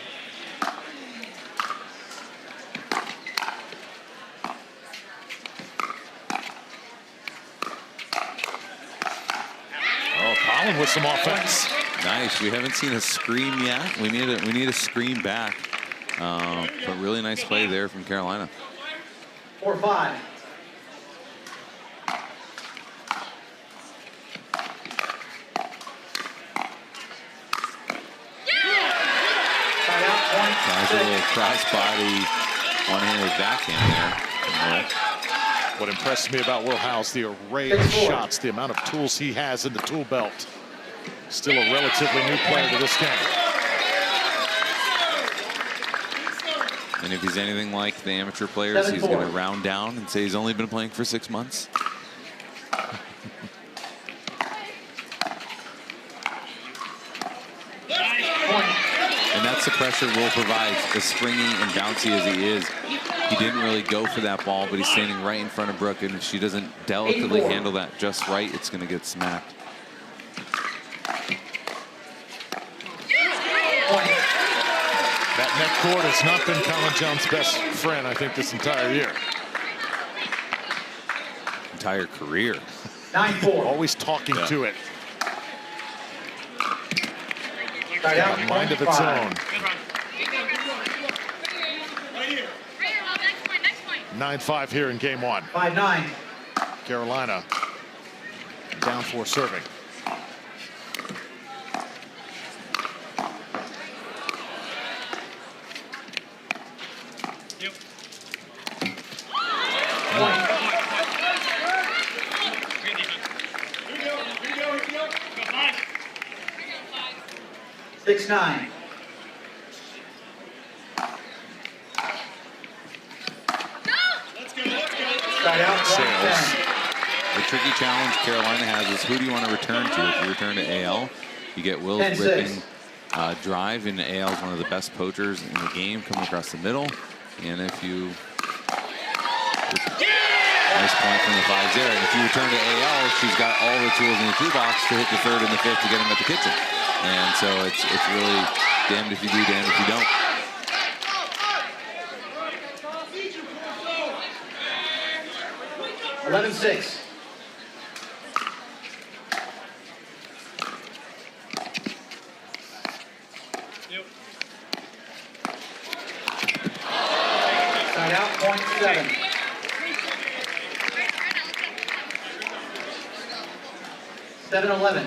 Oh, Colin with some offense. Nice. We haven't seen a screen yet. We need a screen back. But really nice play there from Carolina. 4-5. Side out, point Tries a 6. little crossbody, one-handed backhand there. What impressed me about Will Howes, the array of 6-4. shots, the amount of tools he has in the tool belt. Still a relatively new player to this game. And if he's anything like the amateur players, he's 7-4. going to round down and say he's only been playing for 6 months. And that's the pressure Will provides, as springy and bouncy as he is. He didn't really go for that ball, but he's standing right in front of Brooke, and if she doesn't delicately 84. handle that just right, it's going to get smacked. That net court has not been Colin John's best friend, I think, this entire year. Entire career. 9-4. Always talking Yeah. to it. Side out, A mind of point its 5. own. 9-5 here in game 1. 5-9. Carolina down 4 serving. Point. 6-9. Side out, point Sales. 10. The tricky challenge Carolina has is who do you want to return to? If you return to AL, you get Will's 10-6. ripping drive, and AL is one of the best poachers in the game coming across the middle. And if you... Nice point from the 5s there. And if you return to AL, she's got all the tools in the toolbox to hit the 3rd and the 5th to get them at the kitchen. And so it's really damned if you do, damned if you don't. Eleven 6. Side out, point 7. Seven 11.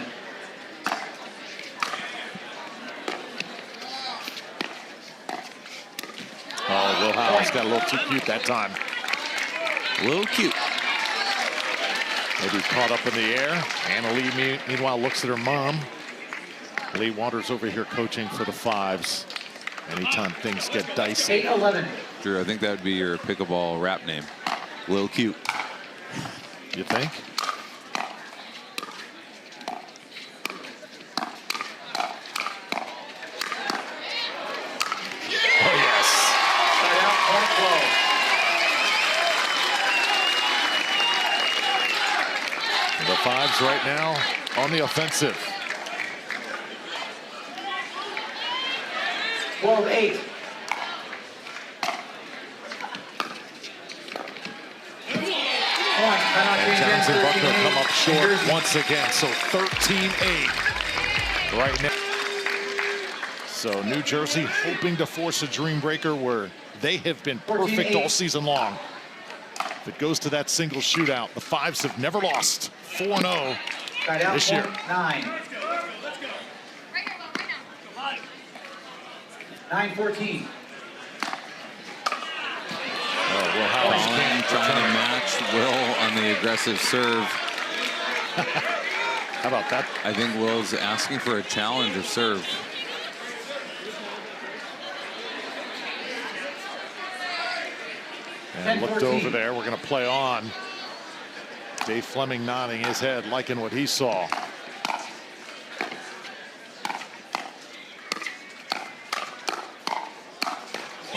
Oh, Will Howes got a little too cute that time. A little cute. Maybe caught up in the air. Anna Lee, meanwhile, looks at her mom. Lee Waters over here coaching for the 5s. Anytime things get dicey. 8-11. Drew, I think that would be your pickleball rap name. Lil Cute. You think? Oh, yes. Side out, point 12. The 5s right now on the offensive. 12-8. And Johnson Buckner come up short once again. So 13-8 right now. So New Jersey hoping to force a dream breaker where they have been perfect all season long. If it goes to that single shootout, the 5s have never lost. 4-0 this year. 9. 9-14. Oh, Will Howes Colin trying to match Will on the aggressive serve. How about that? I think Will's asking for a challenge of serve. And looked 10-14. over there. We're going to play on. Dave Fleming nodding his head, liking what he saw.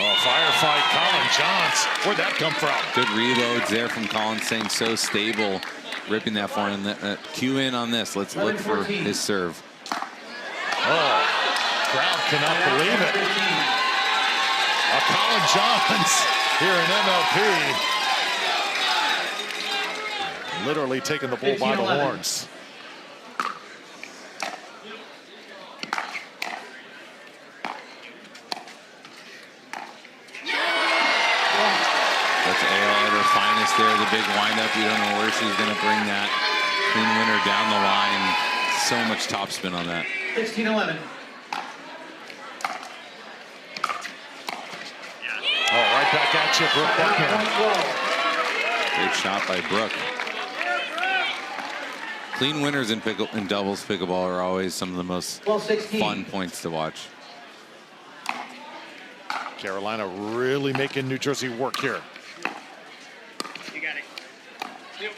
Oh, firefight, Colin Johns. Where'd that come from? Good reloads there from Colin, staying so stable ripping that forehand. Cue in on this. Let's look for his serve. Oh, crowd cannot believe it. Colin Johns here in MLP. Literally taking the bull by the horns. That's AL at her finest there. The big windup. You don't know where she's going to bring that clean winner down the line. So much topspin on that. 16-11. Oh, right back at you, Brooke Buckner. Great shot by Brooke. Clean winners in doubles pickleball are always some of the most fun points to watch. Carolina really making New Jersey work here. You got it. Yep.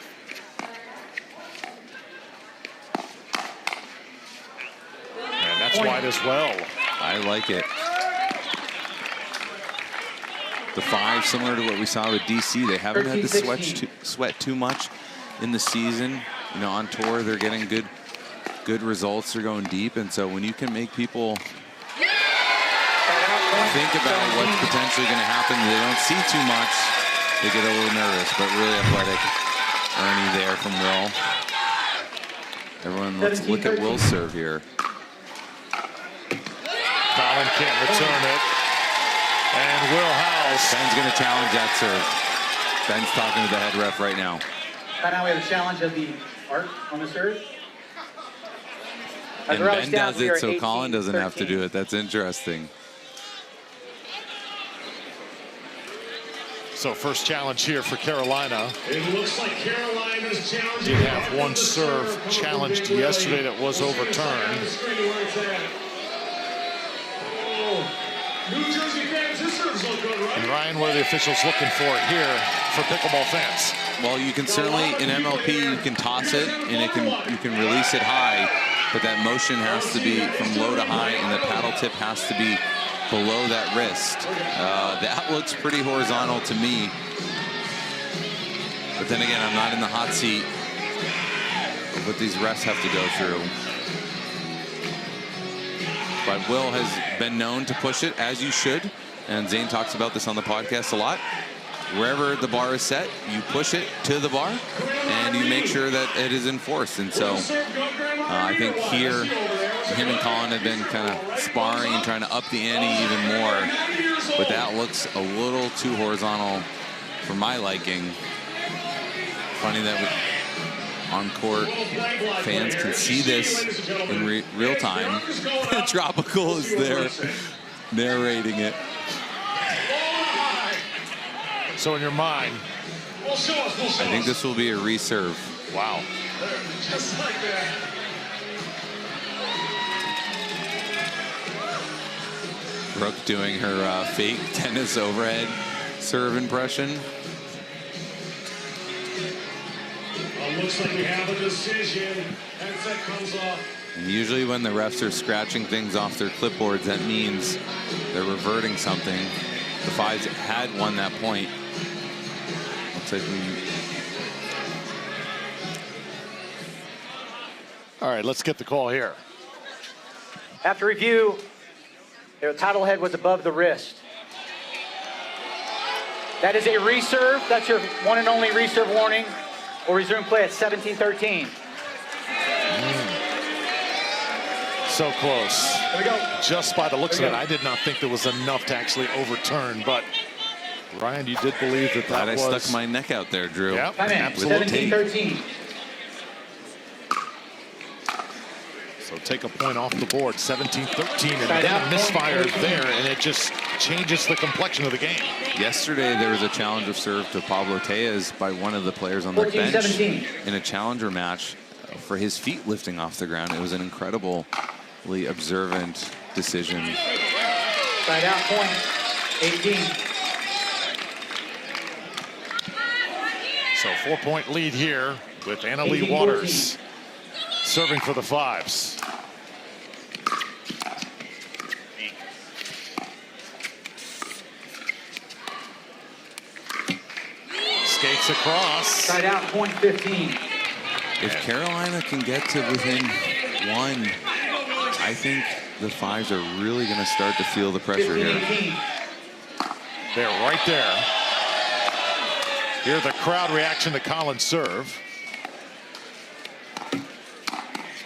And that's wide as well. I like it. The 5, similar to what we saw with DC, they haven't had to sweat too much in the season. You know, on tour, they're getting good results. They're going deep, and so when you can make people think about what's potentially going to happen, they don't see too much. They get a little nervous, but really athletic. Ernie there from Will. Everyone, let's look at Will's serve here. Colin can't return it. And Will House. Ben's going to challenge that serve. Ben's talking to the head ref right now. Now we have a challenge of the arc on the serve. And Ben does it, so Colin doesn't have to do it. That's interesting. So first challenge here for Carolina. It looks like Carolina's challenge. Did have one serve challenged yesterday that was overturned. New Jersey fans, this serves look good, right? And Ryan, what are the officials looking for here for pickleball fans? Well, you can certainly, in MLP, you can toss it and you can release it high, but that motion has to be from low to high, and the paddle tip has to be below that wrist. That looks pretty horizontal to me. But then again, I'm not in the hot seat of what these refs have to go through. But Will has been known to push it, as you should. And Zane talks about this on the podcast a lot. Wherever the bar is set, you push it to the bar, and you make sure that it is enforced. And so I think here, him and Colin have been kind of sparring and trying to up the ante even more. But that looks a little too horizontal for my liking. Funny that on court fans can see this in real time. Tropical is there narrating it. So in your mind, I I think this will be a reserve. wow. Just like that. Brooke doing her fake tennis overhead serve impression. Looks like we have a decision. Headset comes off. And usually when the refs are scratching things off their clipboards, that means they're reverting something. The Fives had won that point. Looks like we... All right, let's get the call here. After review, their paddle head was above the wrist. That is a reserve. That's your one and only reserve warning. We'll resume play at 17-13. So close. Here we go. Just by the looks of it, I did not think there was enough to actually overturn, but Ryan, you did believe that Glad I was... stuck my neck out there, Drew. Yep, Time in. absolutely. 17-13. So take a point off the board, 17-13, and then a misfire there, and it just changes the complexion of the game. Yesterday, there was a challenge of serve to Pablo Tejas by one of the players on their bench 14-17. in a challenger match for his feet lifting off the ground. It was an incredibly observant decision. Side out point. 18. So 4-point lead here with Anna Lee Waters serving for the Fives. Skates across. Side out, point 15. If Carolina can get to within one, I think the Fives are really going to start to feel the pressure here. They're right there. Hear the crowd reaction to Colin's serve.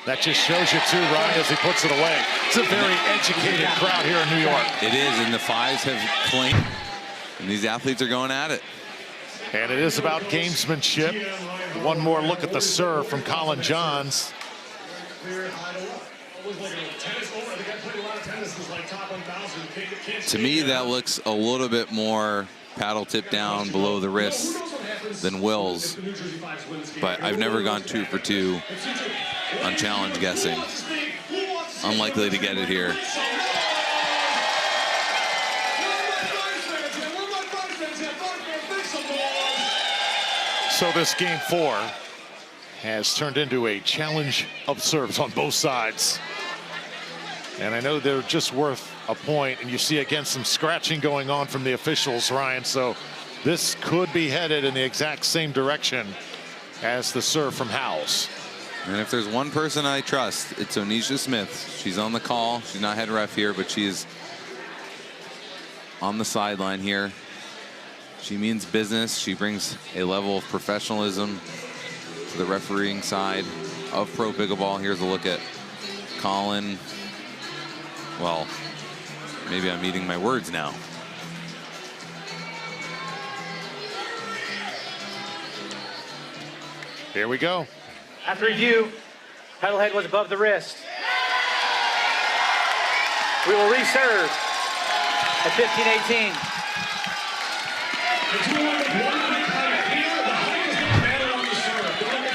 That just shows you too, Ryan, as he puts it away. It's a very educated crowd here in New York. It is, and the Fives have claimed, and these athletes are going at it. And it is about gamesmanship. One more look at the serve from Colin Johns. To me, that looks a little bit more paddle tip down below the wrist than Will's, but I've never gone 2 for 2 on challenge guessing. Unlikely to get it here. So this game 4 has turned into a challenge of serves on both sides. And I know they're just worth a point, and you see again some scratching going on from the officials, Ryan. So this could be headed in the exact same direction as the serve from Howells. And if there's one person I trust, it's Onisha Smith. She's on the call. She's not head ref here, but she is on the sideline here. She means business. She brings a level of professionalism to the refereeing side of pro pickleball. Here's a look at Colin. Well, maybe I'm eating my words now. Here we go. After review, paddle head was above the wrist. We will reserve at 15-18.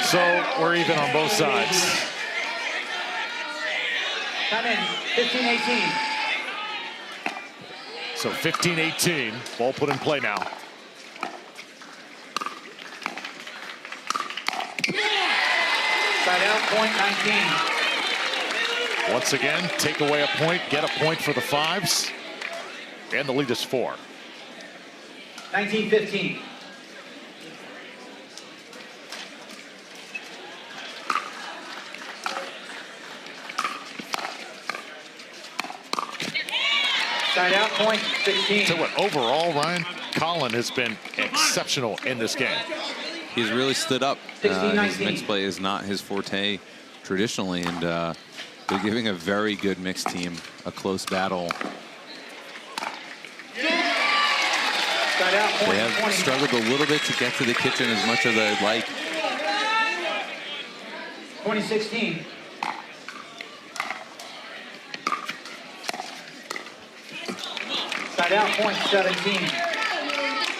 So we're even on both sides. Come in, 15-18. So 15-18, ball put in play now. Side out, point 19. Once again, take away a point, get a point for the Fives. And the lead is 4. 19-15. Side out, point 16. So what, overall, Ryan, Colin has been exceptional in this game. He's really stood up. 16-19. His mixed play is not his forte traditionally, and they're giving a very good mixed team a close battle. Side out, point They have 20. struggled a little bit to get to the kitchen as much as they'd like. 2016. Side out, point 17.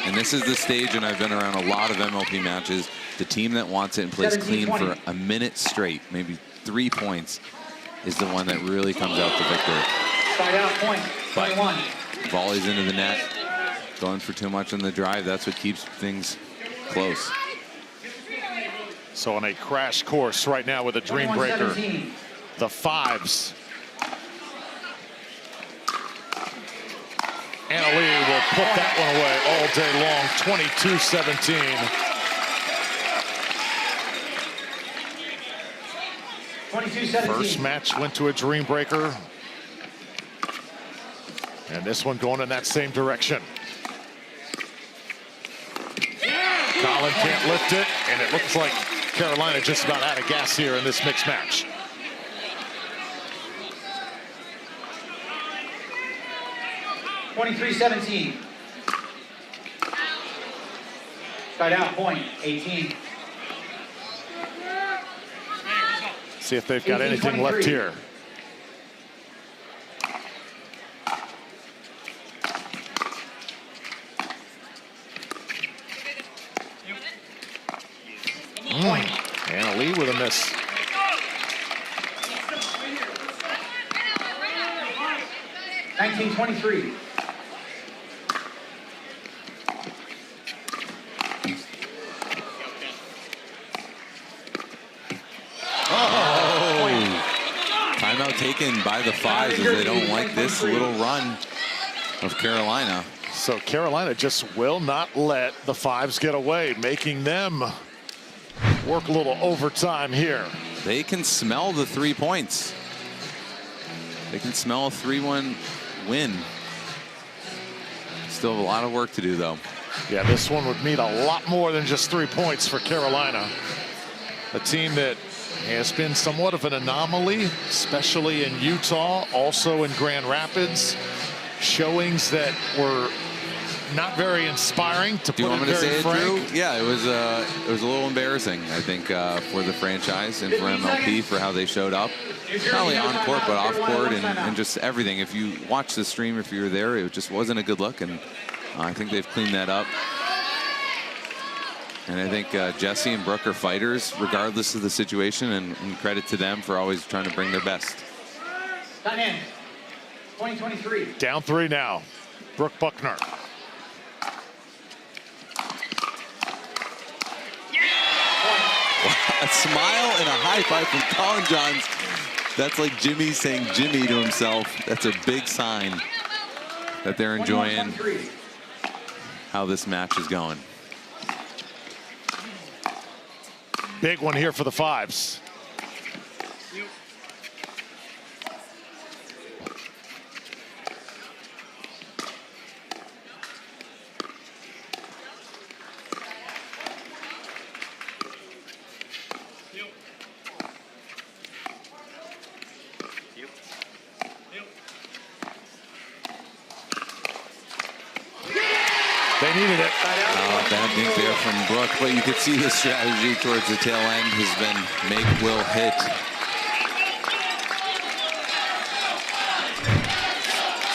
And this is the stage, and I've been around a lot of MLP matches. The team that wants it and plays clean for a minute straight, maybe 3 points, is the one that really comes out the victor. Side out, point 21. Volleys into the net, going for too much in the drive. That's what keeps things close. So on a crash course right now with a dream breaker, 21-17. the Fives. Anna Lee will put that one away all day long, 22-17. 22-17. First match went to a dream breaker. And this one going in that same direction. Colin can't lift it, and it looks like Carolina just about out of gas here in this mixed match. 23-17. Side out, point 18. See if they've got anything left here. Anna Lee with a miss. $19-23. Timeout taken by the Fives as they don't like this little run of Carolina. So Carolina just will not let the Fives get away, making them work a little overtime here. They can smell the 3 points. They can smell a 3-1 win. Still have a lot of work to do, though. Yeah, this one would mean a lot more than just 3 points for Carolina. A team that has been somewhat of an anomaly, especially in Utah, also in Grand Rapids. Showings that were not very inspiring, to Do you put want it me to say very it, frank. Drew? Yeah, it was a little embarrassing, I think, for the franchise and for MLP for how they showed up. Not only on court, but off court and just everything. If you watch the stream, if you were there, it just wasn't a good look, and I think they've cleaned that up. And I think Jesse and Brooke are fighters, regardless of the situation, and credit to them for always trying to bring their best. Time in. 2023. Down 3 now. Brooke Buckner. A smile and a high five from Colin Johns. That's like Jimmy saying Jimmy to himself. That's a big sign that they're enjoying how this match is going. Big one here for the Fives. They needed it. Bad dink there from Brooke, but you could see the strategy towards the tail end has been make Will hit.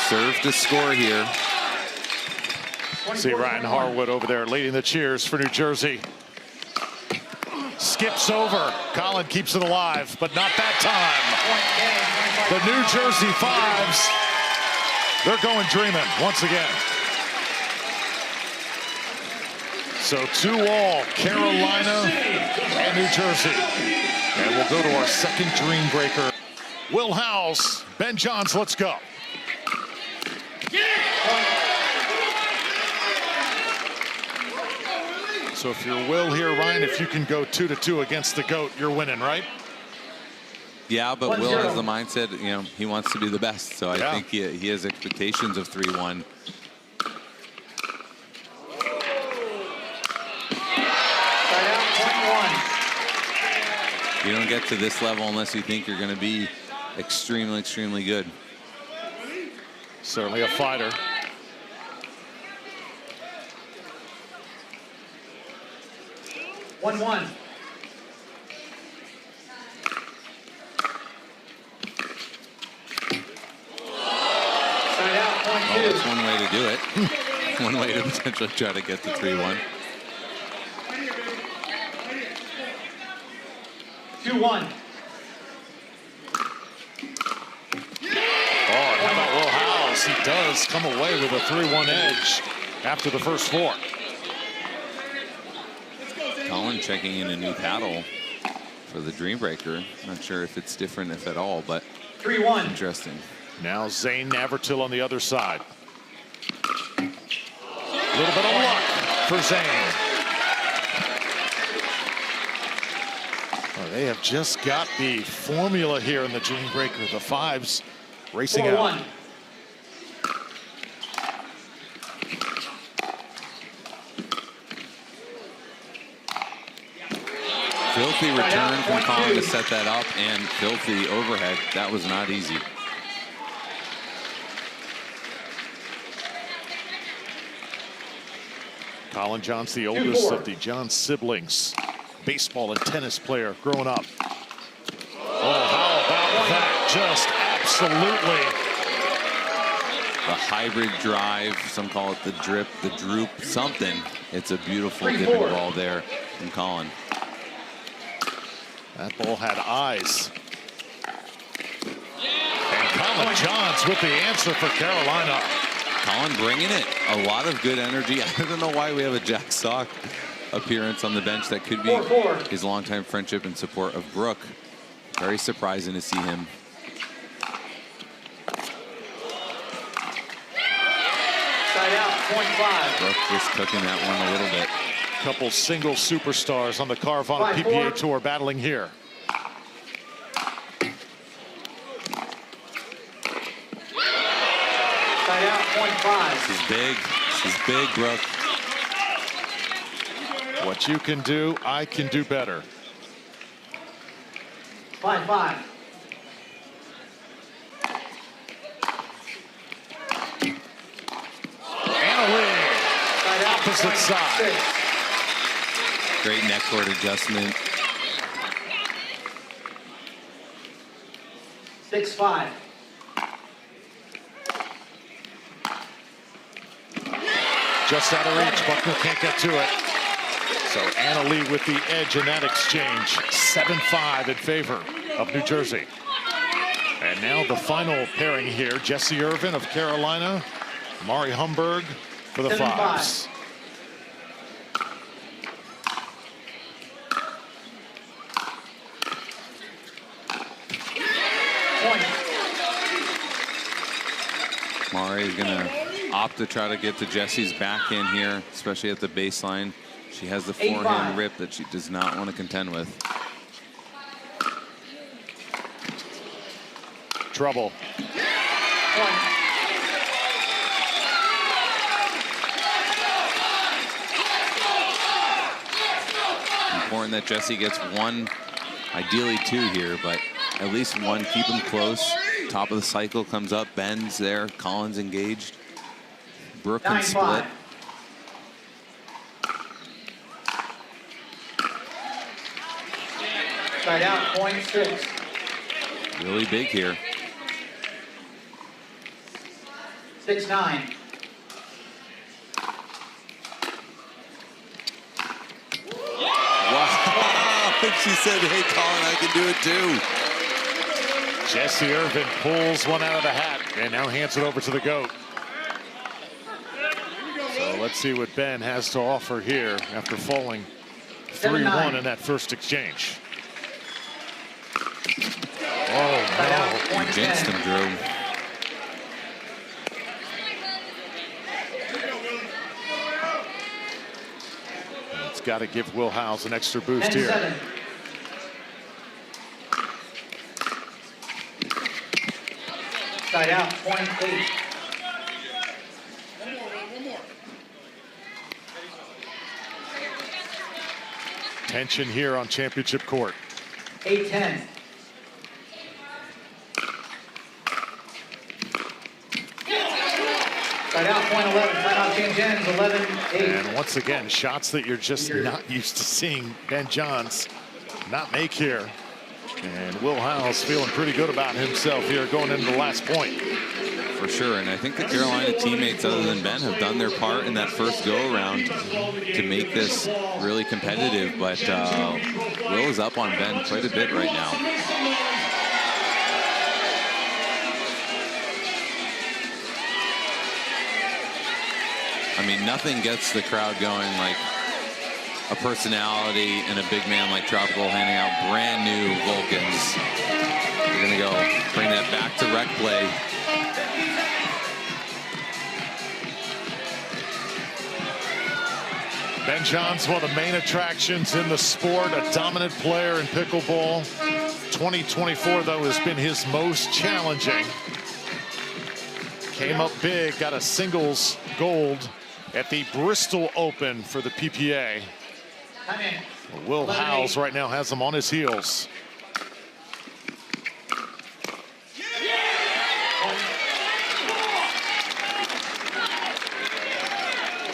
Serve to score here. See Ryan Harwood over there leading the cheers for New Jersey. Skips over. Colin keeps it alive, but not that time. The New Jersey Fives, they're going dreaming once again. So 2-all, Carolina and New Jersey. And we'll go to our second dream breaker. Will Howes, Ben Johns, let's go. So if you're Will here, Ryan, if you can go 2-2 against the GOAT, you're winning, right? Yeah, but Will has the mindset, you know, he wants to be the best. So I Yeah. think he has expectations of 3-1. You don't get to this level unless you think you're going to be extremely, extremely good. Certainly a fighter. One. Side out, point Well, two. that's one way to do it. One way to potentially try to get to 3-1. 2-1. Oh, and how about Will Howes? He does come away with a 3-1 edge after the first 4. Colin checking in a new paddle for the Dream Breaker. Not sure if it's different, if at all, but 3-1. interesting. Now Zane Navertil on the other side. A little bit of luck for Zane. Oh, they have just got the formula here in the Dream Breaker. The Fives racing out. 4-1. Filthy return from Colin to set that up, and filthy overhead. That was not easy. Colin Johns, the oldest of the Johns siblings. Baseball and tennis player growing up. Oh, how about that? Just absolutely. The hybrid drive, some call it the drip, the droop, something. It's a beautiful dipping ball there from Colin. That ball had eyes. And Colin Johns with the answer for Carolina. Colin bringing it. A lot of good energy. I don't know why we have a Jack Sock appearance on the bench. That could be his longtime friendship and support of Brooke. Very surprising to see him. Side out, point 5. Brooke just cooking that one a little bit. Couple single superstars on the Carvana PPA Tour battling here. Side out, point 5. This is big. This is big, Brooke. What you can do, I can do better. 5-5. Opposite side. Great neck cord adjustment. 6-5. Just out of reach. Buckner can't get to it. So Anna Lee with the edge in that exchange. 7-5 in favor of New Jersey. And now the final pairing here. Jessie Irvin of Carolina. Mari Humberg for the 7-5. fives. Mari is going to opt to try to get to Jessie's back in here, especially at the baseline. She has the forehand rip that she does not want to contend with. Trouble. Important that Jessie gets one, ideally two here, but at least one. Keep them close. Top of the cycle comes up, bends there. Collins engaged. Brooke can split. Side out, point 6. Really big here. 6-9. Wow. She said, hey, Colin, I can do it too. Jessie Irvin pulls one out of the hat and now hands it over to the GOAT. So let's see what Ben has to offer here after falling 3-1 in that first exchange. Oh, no. You jinxed him, Drew. It's got to give Will Howes an extra boost here. 10-7. Side out, point 8. Tension here on championship court. 8-10. Side out, point 11. Timeout change ends, 11-8. And once again, shots that you're just not used to seeing Ben Johns not make here. And Will Howes feeling pretty good about himself here going into the last point. For sure, and I think the Carolina teammates, other than Ben, have done their part in that first go-around to make this really competitive, but Will is up on Ben quite a bit right now. I mean, nothing gets the crowd going like a personality and a big man like Tropical handing out brand new Vulcans. We're gonna go bring that back to rec play. Ben Johns, one of the main attractions in the sport, a dominant player in pickleball. 2024, though, has been his most challenging. Came up big, got a singles gold at the Bristol Open for the PPA. Will Howes right now has him on his heels.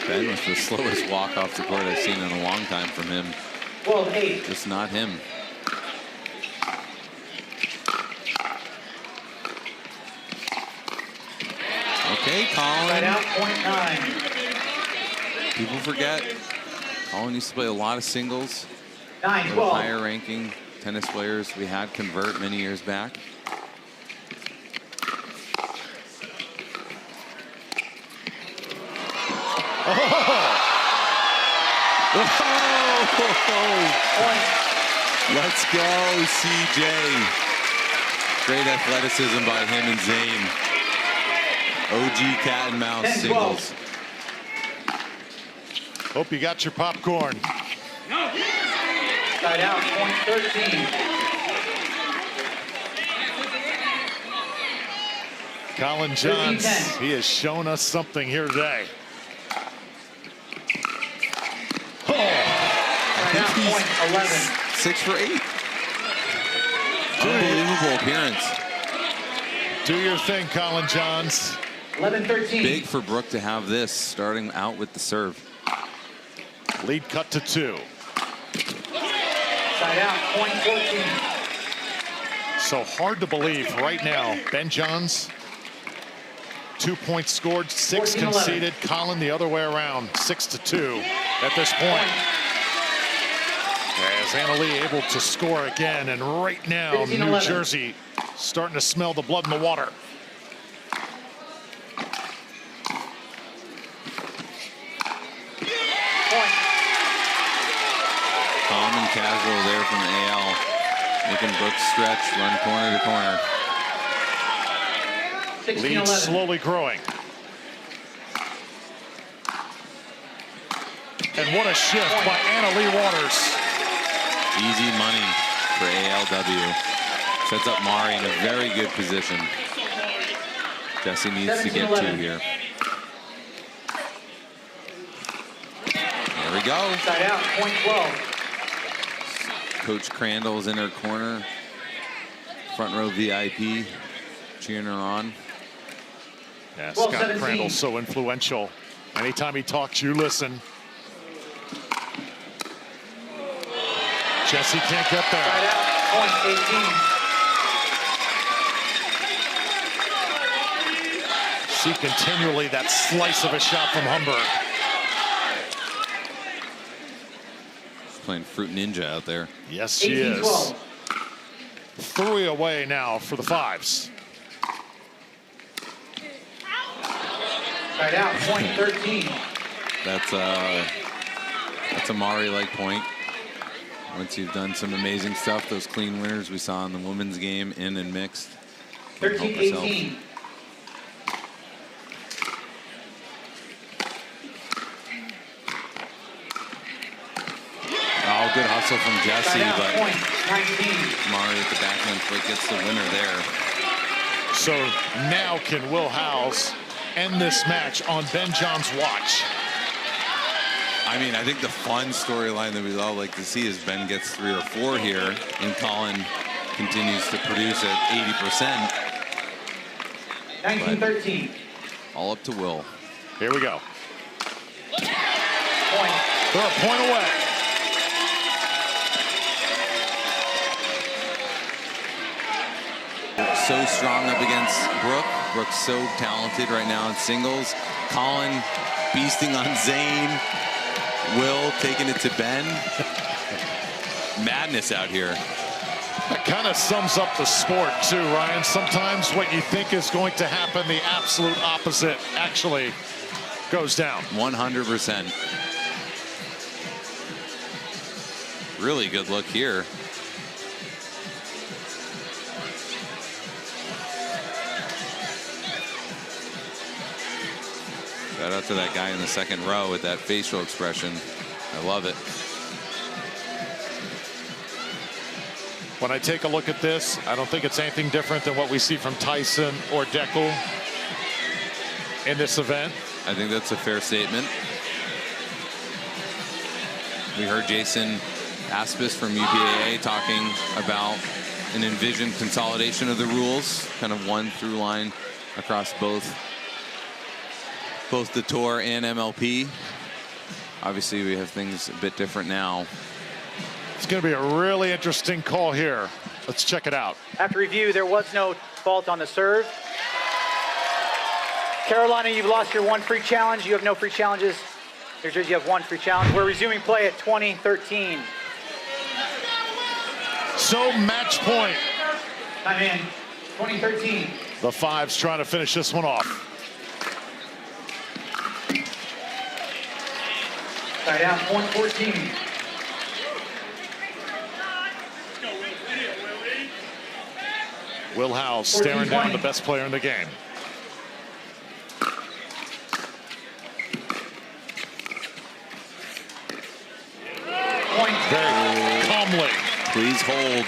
Ben was the slowest walk off the court I've seen in a long time from him. 12-8. Just not him. Okay, Side Colin. out, point 9. People forget. Colin used to play a lot of singles. 9-12. Higher ranking tennis players we had convert many years back. Let's go, CJ. Great athleticism by him and Zane. OG cat and mouse 10-12. singles. Hope you got your popcorn. Side out, point 13. Colin Johns, 13-10. he has shown us something here today. Side out, point 11. 6 for 8. Unbelievable appearance. Do your thing, Colin Johns. 11-13. Big for Brooke to have this starting out with the serve. Lead cut to 2. Side out, point 14. So hard to believe right now. Ben Johns, 2 points scored, 6 14-11. conceded. Colin the other way around, 6-2 at this point. As Anna Lee able to score again, and right now 15-11. New Jersey starting to smell the blood in the water. Point. Calm and casual there from AL. Making Brooke stretch, run corner to corner. Lead 16-11. slowly growing. And what a shift by Anna Lee Waters. Easy money for ALW. Sets up Mari in a very good position. Jesse needs to get 2 here. There we go. Side out, point 12. Coach Crandall's in her corner. Front row VIP cheering her on. Yeah, Well, Scott 17. Crandall's so influential. Anytime he talks, you listen. Jesse can't get Side there. out, point 18. See continually that slice of a shot from Humber. She's playing Fruit Ninja out there. Yes, she is. 18-12. 3 away now for the Fives. Side out, point 13. That's a Mari-like point. Once you've done some amazing stuff, those clean winners we saw in the women's game, in and mixed. Can't help herself. 13-18. Oh, good hustle from Jesse, Side out, but point 19. Mari at the backhand foot gets the winner there. So now can Will Howes end this match on Ben John's watch? I mean, I think the fun storyline that we'd all like to see is Ben gets 3 or 4 here, and Colin continues to produce at 80%. 19-13. All up to Will. Here we go. Point. They're a point away. So strong up against Brooke. Brooke's so talented right now in singles. Colin beasting on Zane. Will taking it to Ben. Madness out here. That kind of sums up the sport too, Ryan. Sometimes what you think is going to happen, the absolute opposite actually goes down. 100%. Really good look here. Shout out to that guy in the second row with that facial expression. I love it. When I take a look at this, I don't think it's anything different than what we see from Tyson or Dekel in this event. I think that's a fair statement. We heard Jason Aspis from UPAA talking about an envisioned consolidation of the rules, kind of one through line across both the tour and MLP. Obviously, we have things a bit different now. It's going to be a really interesting call here. Let's check it out. After review, there was no fault on the serve. Carolina, you've lost your 1 free challenge. You have no free challenges. New Jersey, you have 1 free challenge. We're resuming play at 20-13. So match point. Time in. 20-13. The Fives trying to finish this one off. Side out, point 14. Will Howes staring down the best player in the game. Please hold.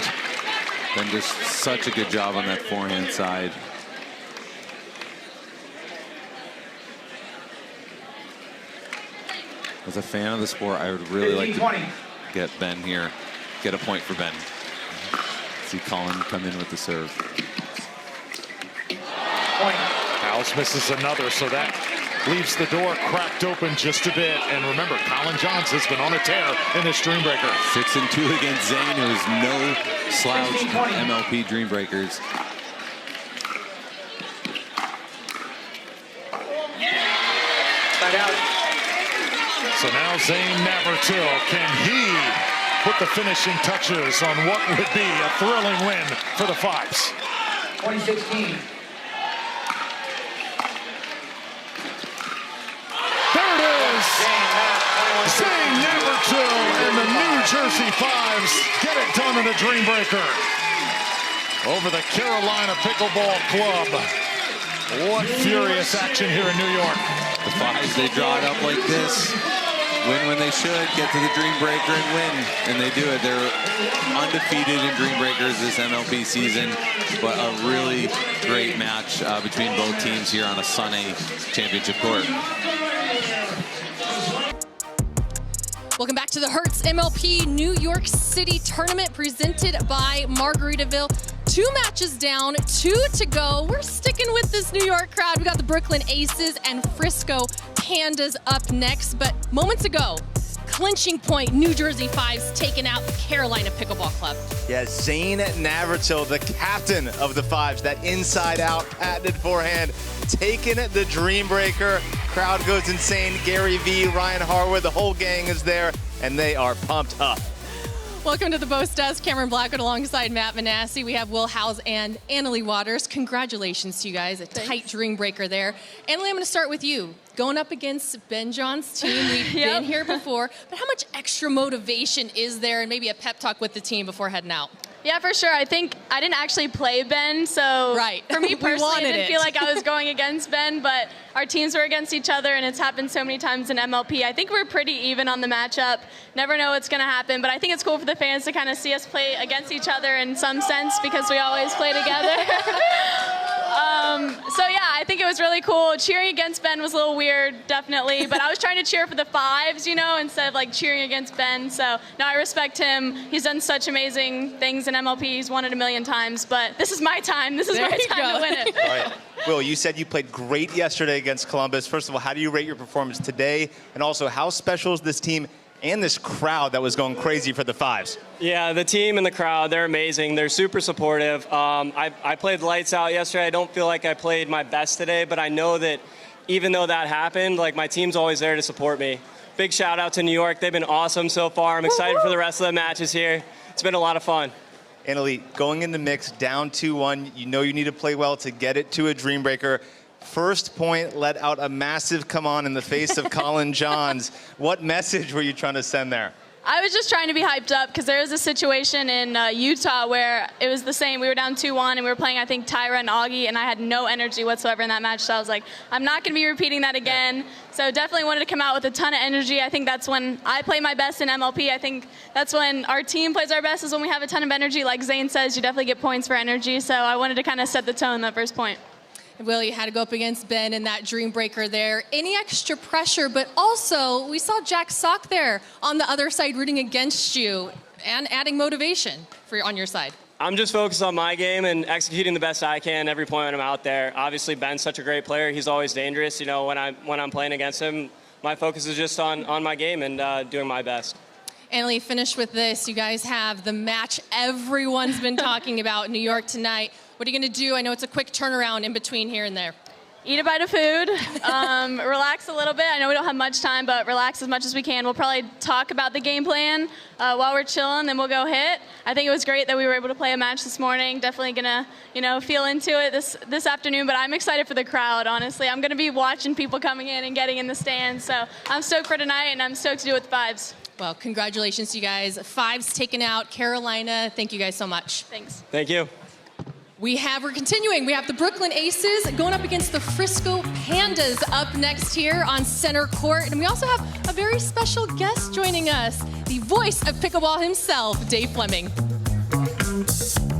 Ben just such a good job on that forehand side. As a fan of the sport, I would really like to get Ben here, get a point for Ben. See Colin come in with the serve. House misses another, so that leaves the door cracked open just a bit. And remember, Colin Johns has been on a tear in this Dream Breaker. 6-2 against Zane, who is no slouch in MLP Dream Breakers. So now Zane Navratil, can he put the finishing touches on what would be a thrilling win for the Fives? 2016. There it is! Zane Navratil and the New Jersey Fives get it done in a Dream Breaker over the Carolina Pickleball Club. What furious action here in New York. The Fives, they draw it up like this. Win when they should, get to the Dream Breaker and win. And they do it. They're undefeated in Dream Breakers this MLP season. But a really great match between both teams here on a Sunny championship court. Welcome back to the Hertz MLP New York City tournament presented by Margaritaville. 2 matches down, 2 to go. We're sticking with this New York crowd. We got the Brooklyn Aces and Frisco Pandas up next. But moments ago, clinching point, New Jersey Fives taking out the Carolina Pickleball Club. Yeah, Zane Navratil, the captain of the Fives, that inside-out patented forehand, taking the Dream Breaker. Crowd goes insane. Gary V, Ryan Harwood, the whole gang is there, and they are pumped up. Welcome to the Boast Desk. Cameron Blackwood alongside Matt Manassi. We have Will Howes and Annalie Waters. Congratulations to you guys. A tight Dream Breaker there. Annalie, I'm going to start with you. Going up against Ben John's team. We've been here before. But how much extra motivation is there and maybe a pep talk with the team before heading out? Yeah, for sure. I think I didn't actually play Ben, so for me personally, I didn't feel like I was going against Ben, but our teams were against each other, and it's happened so many times in MLP. I think we're pretty even on the matchup. Never know what's going to happen, but I think it's cool for the fans to kind of see us play against each other in some sense because we always play together. So yeah, I think it was really cool. Cheering against Ben was a little weird, definitely, but I was trying to cheer for the Fives, you know, instead of like cheering against Ben. So no, I respect him. He's done such amazing things in MLP. He's won it a million times, but this is my time. This is my time to win it. All right. Will, you said you played great yesterday against Columbus. First of all, how do you rate your performance today? And also, how special is this team and this crowd that was going crazy for the Fives? Yeah, the team and the crowd, they're amazing. They're super supportive. I played lights out yesterday. I don't feel like I played my best today, but I know that even though that happened, like my team's always there to support me. Big shout out to New York. They've been awesome so far. I'm excited for the rest of the matches here. It's been a lot of fun. Annalie, going into mix, down 2-1, you know you need to play well to get it to a Dream Breaker. First point let out a massive come on in the face of Colin Johns. What message were you trying to send there? I was just trying to be hyped up because there was a situation in Utah where it was the same. We were down 2-1 and we were playing, I think, Tyra and Augie, and I had no energy whatsoever in that match. So I was like, I'm not going to be repeating that again. So definitely wanted to come out with a ton of energy. I think that's when I play my best in MLP. I think that's when our team plays our best, is when we have a ton of energy. Like Zane says, you definitely get points for energy. So I wanted to kind of set the tone that first point. Will, you had to go up against Ben in that Dream Breaker there. Any extra pressure, but also we saw Jack Sock there on the other side rooting against you and adding motivation on your side. I'm just focused on my game and executing the best I can every point when I'm out there. Obviously, Ben's such a great player. He's always dangerous. You know, when I'm playing against him, my focus is just on my game and doing my best. Annalie, finish with this. You guys have the match everyone's been talking about in New York tonight. What are you going to do? I know it's a quick turnaround in between here and there. Eat a bite of food, relax a little bit. I know we don't have much time, but relax as much as we can. We'll probably talk about the game plan while we're chilling, then we'll go hit. I think it was great that we were able to play a match this morning. Definitely gonna, feel into it this afternoon. But I'm excited for the crowd. Honestly, I'm gonna be watching people coming in and getting in the stands. So I'm stoked for tonight, and I'm stoked to do it with the Fives. Well, congratulations to you guys. Fives taken out Carolina. Thank you guys so much. Thanks. Thank you. We're continuing. We have the Brooklyn Aces going up against the Frisco Pandas up next here on center court. And we also have a very special guest joining us, the voice of pickleball himself, Dave Fleming. Bye.